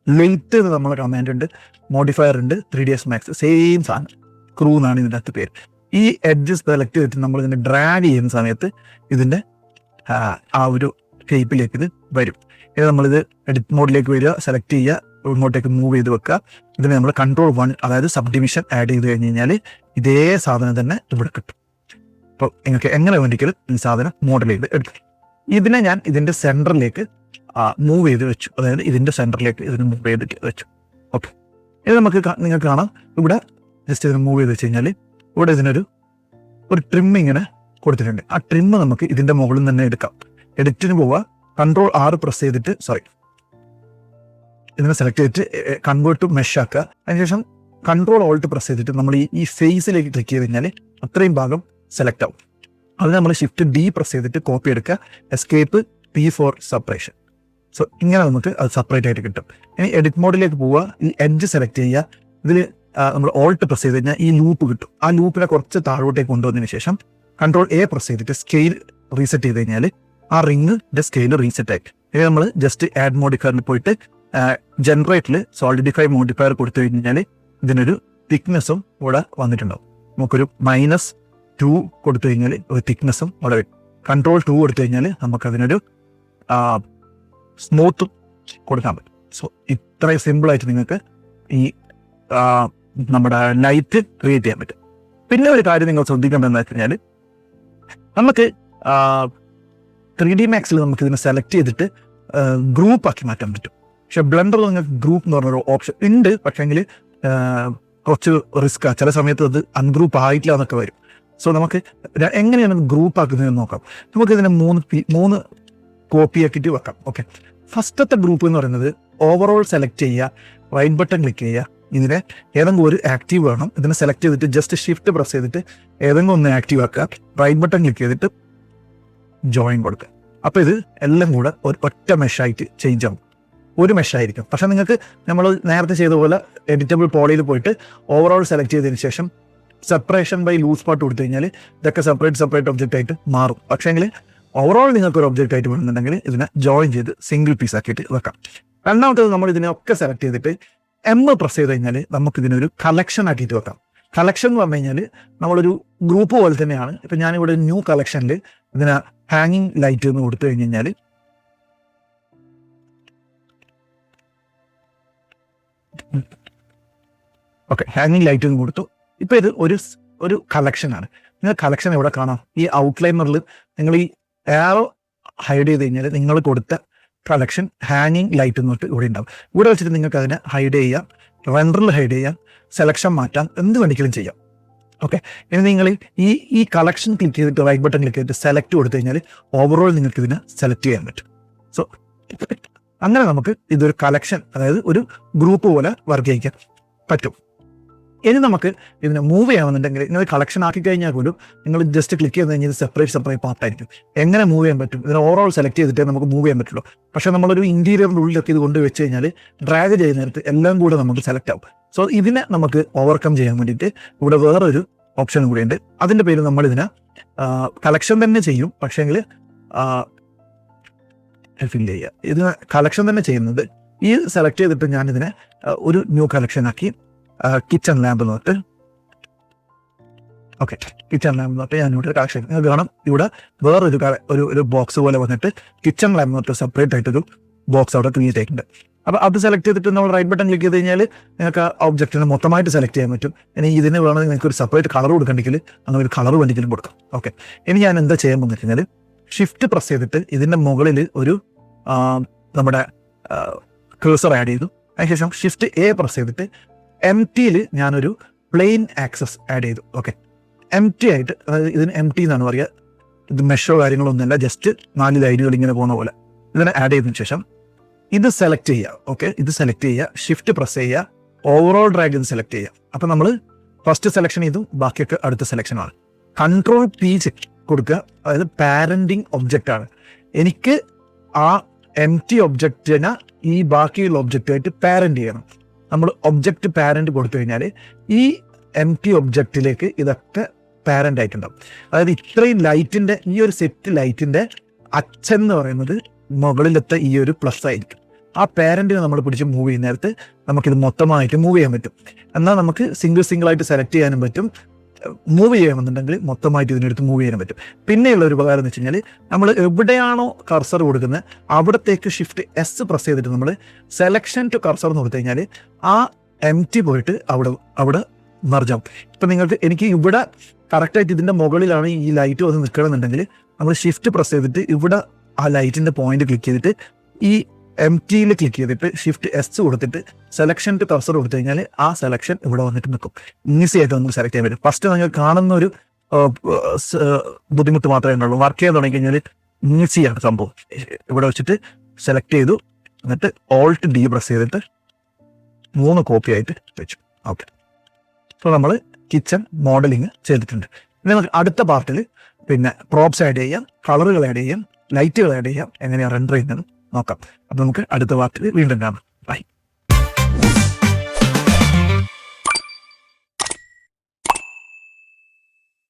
ലെങ്ത് എന്ന് നമ്മളെ കമാൻഡ് ഉണ്ട്, മോഡിഫയർ ഉണ്ട്, 3ds Max സെയിം സാധനം, സ്ക്രൂ എന്നാണ് ഇതിൻ്റെ അകത്ത് പേര്. ഈ എഡ്ജ് സെലക്ട് ചെയ്തിട്ട് നമ്മൾ ഇതിനെ ഡ്രാഗ് ചെയ്യുന്ന സമയത്ത് ഇതിൻ്റെ ആ ഒരു ഷേപ്പിലേക്ക് ഇത് വരും. ഇത് നമ്മളിത് എഡിറ്റ് മോഡിലേക്ക് വരിക, സെലക്ട് ചെയ്യുക, ഇങ്ങോട്ടേക്ക് മൂവ് ചെയ്ത് വെക്കുക. ഇതിന് നമ്മൾ Ctrl+1 അതായത് സബ് ഡിവിഷൻ ആഡ് ചെയ്ത് കഴിഞ്ഞ് കഴിഞ്ഞാൽ ഇതേ സാധനം തന്നെ ഇവിടെ കിട്ടും. അപ്പോൾ നിങ്ങൾക്ക് എങ്ങനെ വേണ്ടിക്കലും ഈ സാധനം മോഡൽ ചെയ്ത് എടുക്കും. ഇതിനെ ഞാൻ ഇതിൻ്റെ സെൻറ്ററിലേക്ക് മൂവ് ചെയ്ത് വെച്ചു, അതായത് ഇതിൻ്റെ സെൻറ്ററിലേക്ക് ഇതിന് മൂവ് ചെയ്ത് വെച്ചു. ഓക്കെ, ഇത് നമുക്ക് നിങ്ങൾക്ക് കാണാം ഇവിടെ ജസ്റ്റ് ഇതിന് മൂവ് ചെയ്ത് വെച്ച് കഴിഞ്ഞാൽ ഇവിടെ ഇതിനൊരു ട്രിമ്മിങ്ങനെ കൊടുത്തിട്ടുണ്ട്. ആ ട്രിമ്മ് നമുക്ക് ഇതിൻ്റെ മുകളിൽ തന്നെ എടുക്കാം. എഡിറ്റിന് പോവുക, Ctrl+R പ്രസ് ചെയ്തിട്ട് ഇതിനെ സെലക്ട് ചെയ്തിട്ട് കൺവേർട്ട് ടു മെഷ് ആക്കുക. അതിനുശേഷം Ctrl+Alt പ്രസ് ചെയ്തിട്ട് നമ്മൾ ഈ ഫേസിലേക്ക് ക്ലിക്ക് ചെയ്ത് കഴിഞ്ഞാൽ അത്രയും ഭാഗം സെലക്ട് ആവും. അത് നമ്മൾ Shift+D പ്രസ് ചെയ്തിട്ട് കോപ്പി എടുക്കുക, escape P for separation. So ഇങ്ങനെ നമുക്ക് അത് സെപ്പറേറ്റ് ആയിട്ട് കിട്ടും. ഇനി എഡിറ്റ് മോഡിലേക്ക് പോവുക, ഈ എഡ്ജ് സെലക്ട് ചെയ്യുക, ഇതിൽ നമ്മൾ ഓൾട്ട് പ്രസ് ചെയ്ത് കഴിഞ്ഞാൽ ഈ ലൂപ്പ് കിട്ടും. ആ ലൂപ്പിനെ കുറച്ച് താഴോട്ടേക്ക് കൊണ്ടുവന്നതിന് ശേഷം Ctrl+A പ്രസ് ചെയ്തിട്ട് സ്കെയിൽ റീസെറ്റ് ചെയ്ത് കഴിഞ്ഞാൽ ആ റിങ്ങിന്റെ സ്കെയിൽ റീസെറ്റ് ആയി. ഇനി നമ്മൾ ജസ്റ്റ് ആഡ് മോഡിഫയറിൽ പോയിട്ട് ജനറേറ്റിൽ സോളിഡിഫൈ മോഡിഫയർ കൊടുത്തു കഴിഞ്ഞാൽ ഇതിനൊരു തിക്നെസ്സും ഇവിടെ വന്നിട്ടുണ്ടാവും. നമുക്കൊരു -2 കൊടുത്തു കഴിഞ്ഞാൽ ഒരു തിക്നെസ്സും ഇവിടെ വരും. Ctrl+2 കൊടുത്തു കഴിഞ്ഞാൽ നമുക്കതിനൊരു സ്മൂത്തും കൊടുക്കാൻ പറ്റും. സോ ഇത്രയും സിമ്പിളായിട്ട് നിങ്ങൾക്ക് ഈ നമ്മുടെ ലൈറ്റ് ക്രിയേറ്റ് ചെയ്യാൻ പറ്റും. പിന്നെ ഒരു കാര്യം നിങ്ങൾ ശ്രദ്ധിക്കേണ്ടതെന്ന് വെച്ച് കഴിഞ്ഞാൽ നമുക്ക് 3D Maxൽ നമുക്ക് ഇതിനെ സെലക്ട് ചെയ്തിട്ട് ഗ്രൂപ്പ് ആക്കി മാറ്റാൻ പറ്റും. പക്ഷെ ബ്ലെൻഡറിൽ നിങ്ങൾക്ക് ഗ്രൂപ്പ് എന്ന് പറഞ്ഞൊരു ഓപ്ഷൻ ഉണ്ട്, പക്ഷേങ്കിൽ കുറച്ച് റിസ്ക്കാണ്. ചില സമയത്ത് അത് അൺഗ്രൂപ്പ് ആയിട്ടില്ല എന്നൊക്കെ വരും. സോ നമുക്ക് എങ്ങനെയാണ് ഗ്രൂപ്പ് ആക്കുന്നതെന്ന് നോക്കാം. നമുക്കിതിനെ മൂന്ന് കോപ്പി ആക്കിയിട്ട് വെക്കാം. ഓക്കെ, ഫസ്റ്റത്തെ ഗ്രൂപ്പ് എന്ന് പറയുന്നത് ഓവറോൾ സെലക്ട് ചെയ്യുക, റൈറ്റ് ബട്ടൺ ക്ലിക്ക് ചെയ്യുക, ഇതിനെ ഏതെങ്കിലും ഒരു ആക്റ്റീവ് വേണം, ഇതിനെ സെലക്ട് ചെയ്തിട്ട് ജസ്റ്റ് Shift പ്രസ് ചെയ്തിട്ട് ഏതെങ്കിലും ഒന്ന് ആക്റ്റീവ് ആക്കുക, റൈറ്റ് ബട്ടൺ ക്ലിക്ക് ചെയ്തിട്ട് ജോയിൻ കൊടുക്കുക. അപ്പോൾ ഇത് എല്ലാം കൂടെ ഒറ്റ മെഷായിട്ട് ചേഞ്ച് ആവും, ഒരു മെഷായിരിക്കും. പക്ഷെ നിങ്ങൾക്ക് നമ്മൾ നേരത്തെ ചെയ്ത പോലെ എഡിറ്റബിൾ പോളിയിൽ പോയിട്ട് ഓവറോൾ സെലക്ട് ചെയ്തതിന് ശേഷം സെപ്പറേഷൻ ബൈ ലൂസ് പാർട്ട് കൊടുത്തു കഴിഞ്ഞാൽ ഇതൊക്കെ സെപ്പറേറ്റ് ഒബ്ജക്റ്റ് ആയിട്ട് മാറും. പക്ഷേങ്കിൽ ഓവറോൾ നിങ്ങൾക്ക് ഒരു ഒബ്ജക്റ്റ് ആയിട്ട് വേണമെന്നുണ്ടെങ്കിൽ ഇതിനെ ജോയിൻ ചെയ്ത് സിംഗിൾ പീസ് ആക്കിയിട്ട് വെക്കാം. രണ്ടാമത്തേത് നമ്മൾ ഇതിനൊക്കെ സെലക്ട് ചെയ്തിട്ട് M പ്രസ് ചെയ്ത് കഴിഞ്ഞാൽ നമുക്ക് ഇതിനൊരു കളക്ഷൻ ആക്കിയിട്ട് വെക്കാം. കളക്ഷൻ എന്ന് പറഞ്ഞു കഴിഞ്ഞാൽ നമ്മളൊരു ഗ്രൂപ്പ് പോലെ തന്നെയാണ്. ഇപ്പം ഞാനിവിടെ ന്യൂ കളക്ഷനിൽ ഇതിനെ ഹാങ്ങിങ് ലൈറ്റ് എന്ന് കൊടുത്തു കഴിഞ്ഞ് കഴിഞ്ഞാൽ ഓക്കെ, ഹാങ്ങിങ് ലൈറ്റ് എന്ന് കൊടുത്തു. ഇപ്പം ഇത് ഒരു കളക്ഷനാണ്. നിങ്ങൾ കളക്ഷൻ എവിടെ കാണാം? ഈ ഔട്ട്ലൈനറിൽ നിങ്ങൾ ഈ ആരോ ഹൈഡ് ചെയ്ത് കഴിഞ്ഞാൽ നിങ്ങൾ കൊടുത്ത കളക്ഷൻ ഹാങ്ങിങ് ലൈറ്റ് എന്നിട്ട് ഇവിടെ ഉണ്ടാവും. ഇവിടെ വെച്ചിട്ട് നിങ്ങൾക്ക് അതിനെ ഹൈഡ് ചെയ്യാം, റെൻഡറിൽ ഹൈഡ് ചെയ്യാം, സെലക്ഷൻ മാറ്റാം, എന്ത് വേണമെങ്കിലും ചെയ്യാം. ഓക്കെ, ഇനി നിങ്ങൾ ഈ കളക്ഷൻ ക്ലിക്ക് ചെയ്തിട്ട് റൈറ്റ് ബട്ടൺ ക്ലിക്ക് ചെയ്തിട്ട് സെലക്ട് കൊടുത്തു കഴിഞ്ഞാൽ ഓവറോൾ നിങ്ങൾക്ക് ഇതിനെ സെലക്ട് ചെയ്യാൻ പറ്റും. സോ അങ്ങനെ നമുക്ക് ഇതൊരു കളക്ഷൻ, അതായത് ഒരു ഗ്രൂപ്പ് പോലെ വർക്ക് ചെയ്യിക്കാൻ പറ്റും. ഇനി നമുക്ക് ഇതിനെ മൂവ് ചെയ്യാമെന്നുണ്ടെങ്കിൽ നിങ്ങൾ കളക്ഷൻ ആക്കി കഴിഞ്ഞാൽ പോലും നിങ്ങൾ ജസ്റ്റ് ക്ലിക്ക് ചെയ്ത് കഴിഞ്ഞാൽ സെപ്പറേറ്റ് പാർട്ടായിരിക്കും. എങ്ങനെ മൂവ് ചെയ്യാൻ പറ്റും? ഇതിനെ ഓവറോൾ സെലക്ട് ചെയ്തിട്ടേ നമുക്ക് മൂവ് ചെയ്യാൻ പറ്റുള്ളൂ. പക്ഷേ നമ്മളൊരു ഇൻറ്റീരിയറിൻ്റെ ഉള്ളിലൊക്കെ ഇത് കൊണ്ട് വെച്ച് കഴിഞ്ഞാൽ ഡ്രാഗ് ചെയ്യുന്ന നേരത്ത് എല്ലാം കൂടെ നമുക്ക് സെലക്ട് ആവും. സോ ഇതിനെ നമുക്ക് ഓവർകം ചെയ്യാൻ വേണ്ടിയിട്ട് ഇവിടെ വേറൊരു ഓപ്ഷൻ കൂടിയുണ്ട്. അതിൻ്റെ പേര് നമ്മളിതിനെ കളക്ഷൻ തന്നെ ചെയ്യും, പക്ഷേങ്കിൽ ഫില്ല് ചെയ്യുക. ഇതിനെ കളക്ഷൻ തന്നെ ചെയ്യുന്നത് ഈ സെലക്ട് ചെയ്തിട്ട് ഞാനിതിനെ ഒരു ന്യൂ കളക്ഷൻ ആക്കി kitchen lamp note. Okay, kitchen lamp note ഞാനിവിടെ കളക്ഷൻ കാണാം. ഇവിടെ വേറൊരു ഒരു ബോക്സ് പോലെ വന്നിട്ട് കിച്ചൺ ലാമ്പ് നോട്ട് സെപ്പറേറ്റ് ആയിട്ടൊരു ബോക്സ് അവിടെ ക്രിയേറ്റ് ആയിട്ടുണ്ട്. അപ്പോൾ അത് സെലക്ട് ചെയ്തിട്ട് നമ്മൾ റൈറ്റ് ബട്ടൺ ക്ലിക്ക് ചെയ്ത് കഴിഞ്ഞാൽ നിങ്ങൾക്ക് ആ ഒബ്ജക്റ്റിനെ മൊത്തമായിട്ട് സെലക്ട് ചെയ്യാൻ പറ്റും. ഇനി ഇതിന് വേണമെങ്കിൽ നിങ്ങൾക്ക് ഒരു സെപ്പറേറ്റ് കളർ കൊടുക്കണമെങ്കിൽ അങ്ങനെ ഒരു കളർ വേണ്ടിയിട്ടും കൊടുക്കാം. ഓക്കെ, ഇനി ഞാൻ എന്താ ചെയ്യാൻ പോകുന്നത് വെച്ച് കഴിഞ്ഞാൽ ഷിഫ്റ്റ് പ്രസ് ചെയ്തിട്ട് ഇതിൻ്റെ മുകളിൽ ഒരു നമ്മുടെ കേഴ്സർ ആഡ് ചെയ്തു. അതിനുശേഷം ഷിഫ്റ്റ് എ പ്രസ് ചെയ്തിട്ട് എം ടിയിൽ ഞാനൊരു പ്ലെയിൻ ആക്സസ് ആഡ് ചെയ്തു. ഓക്കെ, എം ടി ആയിട്ട്, അതായത് ഇതിന് എം ടി എന്നാണ് പറയുക, ഇത് മെഷോ കാര്യങ്ങളൊന്നുമില്ല, ജസ്റ്റ് 4 ലൈനുകൾ ഇങ്ങനെ പോകുന്ന പോലെ ഇതിനെ ആഡ് ചെയ്തതിനു ശേഷം ഇത് സെലക്ട് ചെയ്യുക. ഓക്കെ, ഇത് സെലക്ട് ചെയ്യുക, ഷിഫ്റ്റ് പ്രസ് ചെയ്യുക, ഓവറോൾ ഡ്രാഗ് ഇത് സെലക്ട് ചെയ്യുക. അപ്പം നമ്മൾ ഫസ്റ്റ് സെലക്ഷൻ ചെയ്തു, ബാക്കിയൊക്കെ അടുത്ത സെലക്ഷനാണ്. കൺട്രോൾ പി കൊടുക്കുക, അതായത് പാരന്റിങ് ഒബ്ജക്റ്റ് ആണ്. എനിക്ക് ആ എം ടി ഒബ്ജക്റ്റിനെ ഈ ബാക്കിയുള്ള ഒബ്ജക്റ്റുമായിട്ട് പാരന്റ് ചെയ്യണം. നമ്മൾ ഒബ്ജക്റ്റ് പാരന്റ് കൊടുത്തു കഴിഞ്ഞാൽ ഈ എം ടി ഒബ്ജക്റ്റിലേക്ക് ഇതൊക്കെ പാരന്റ് ആയിട്ടുണ്ടാവും. അതായത് ഇത്രയും ലൈറ്റിന്റെ, ഈ ഒരു സെറ്റ് ലൈറ്റിന്റെ അച്ഛൻ എന്ന് പറയുന്നത് മുകളിലത്തെ ഈ ഒരു പ്ലസ് ആയിരിക്കും. ആ പാരന്റിനെ നമ്മൾ പിടിച്ച് മൂവ് ചെയ്യുന്ന നേരത്ത് നമുക്കിത് മൊത്തമായിട്ട് മൂവ് ചെയ്യാൻ പറ്റും. എന്നാൽ നമുക്ക് സിംഗിൾ ആയിട്ട് സെലക്ട് ചെയ്യാനും പറ്റും. മൂവ് ചെയ്യണമെന്നുണ്ടെങ്കിൽ മൊത്തമായിട്ട് ഇതിനെടുത്ത് മൂവ് ചെയ്യാനും പറ്റും. പിന്നെയുള്ള ഒരു ഉപകാരം എന്ന് വെച്ച് കഴിഞ്ഞാൽ, നമ്മൾ എവിടെയാണോ കർസർ കൊടുക്കുന്നത് അവിടത്തേക്ക് ഷിഫ്റ്റ് എസ് പ്രസ് ചെയ്തിട്ട് നമ്മൾ സെലക്ഷൻ ടു കർസർ എന്ന് കൊടുത്തു കഴിഞ്ഞാൽ ആ എം ടി പോയിട്ട് അവിടെ മെർജാവും. ഇപ്പം എനിക്ക് ഇവിടെ കറക്റ്റായിട്ട് ഇതിൻ്റെ മുകളിലാണ് ഈ ലൈറ്റ് വന്ന് നിൽക്കണമെന്നുണ്ടെങ്കിൽ നമ്മൾ ഷിഫ്റ്റ് പ്രസ് ചെയ്തിട്ട് ഇവിടെ ആ ലൈറ്റിൻ്റെ പോയിന്റ് ക്ലിക്ക് ചെയ്തിട്ട് ഈ എം ടിയിൽ ക്ലിക്ക് ചെയ്തിട്ട് ഷിഫ്റ്റ് എസ് കൊടുത്തിട്ട് സെലക്ഷൻ ടു കർസർ കൊടുത്തു കഴിഞ്ഞാൽ ആ സെലക്ഷൻ ഇവിടെ വന്നിട്ട് നിൽക്കും. ഈസി ആയിട്ട് നമുക്ക് സെലക്ട് ചെയ്യാൻ പറ്റും. ഫസ്റ്റ് നിങ്ങൾ കാണുന്ന ഒരു ബുദ്ധിമുട്ട് മാത്രമേ ഉള്ളൂ. വർക്ക് ചെയ്യാൻ തുടങ്ങി കഴിഞ്ഞാൽ ഈസിയാണ് സംഭവം. ഇവിടെ വെച്ചിട്ട് സെലക്ട് ചെയ്തു, എന്നിട്ട് ഓൾട്ട് ഡി പ്രസ് ചെയ്തിട്ട് 3 കോപ്പി ആയിട്ട് വെച്ചു. ഓക്കെ, സോ നമ്മൾ കിച്ചൺ മോഡലിംഗ് ചെയ്തിട്ടുണ്ട്. ഇനി നമുക്ക് അടുത്ത പാർട്ടിൽ പിന്നെ പ്രോപ്സ് ആഡ് ചെയ്യാം, കളറുകൾ ആഡ് ചെയ്യാം, ലൈറ്റുകൾ ആഡ് ചെയ്യാം, എങ്ങനെയാണ് റെൻഡർ ചെയ്യുന്നത് നോക്കാം. അപ്പം നമുക്ക് അടുത്ത പാർട്ടിൽ വീണ്ടും കാണാം. ബൈ.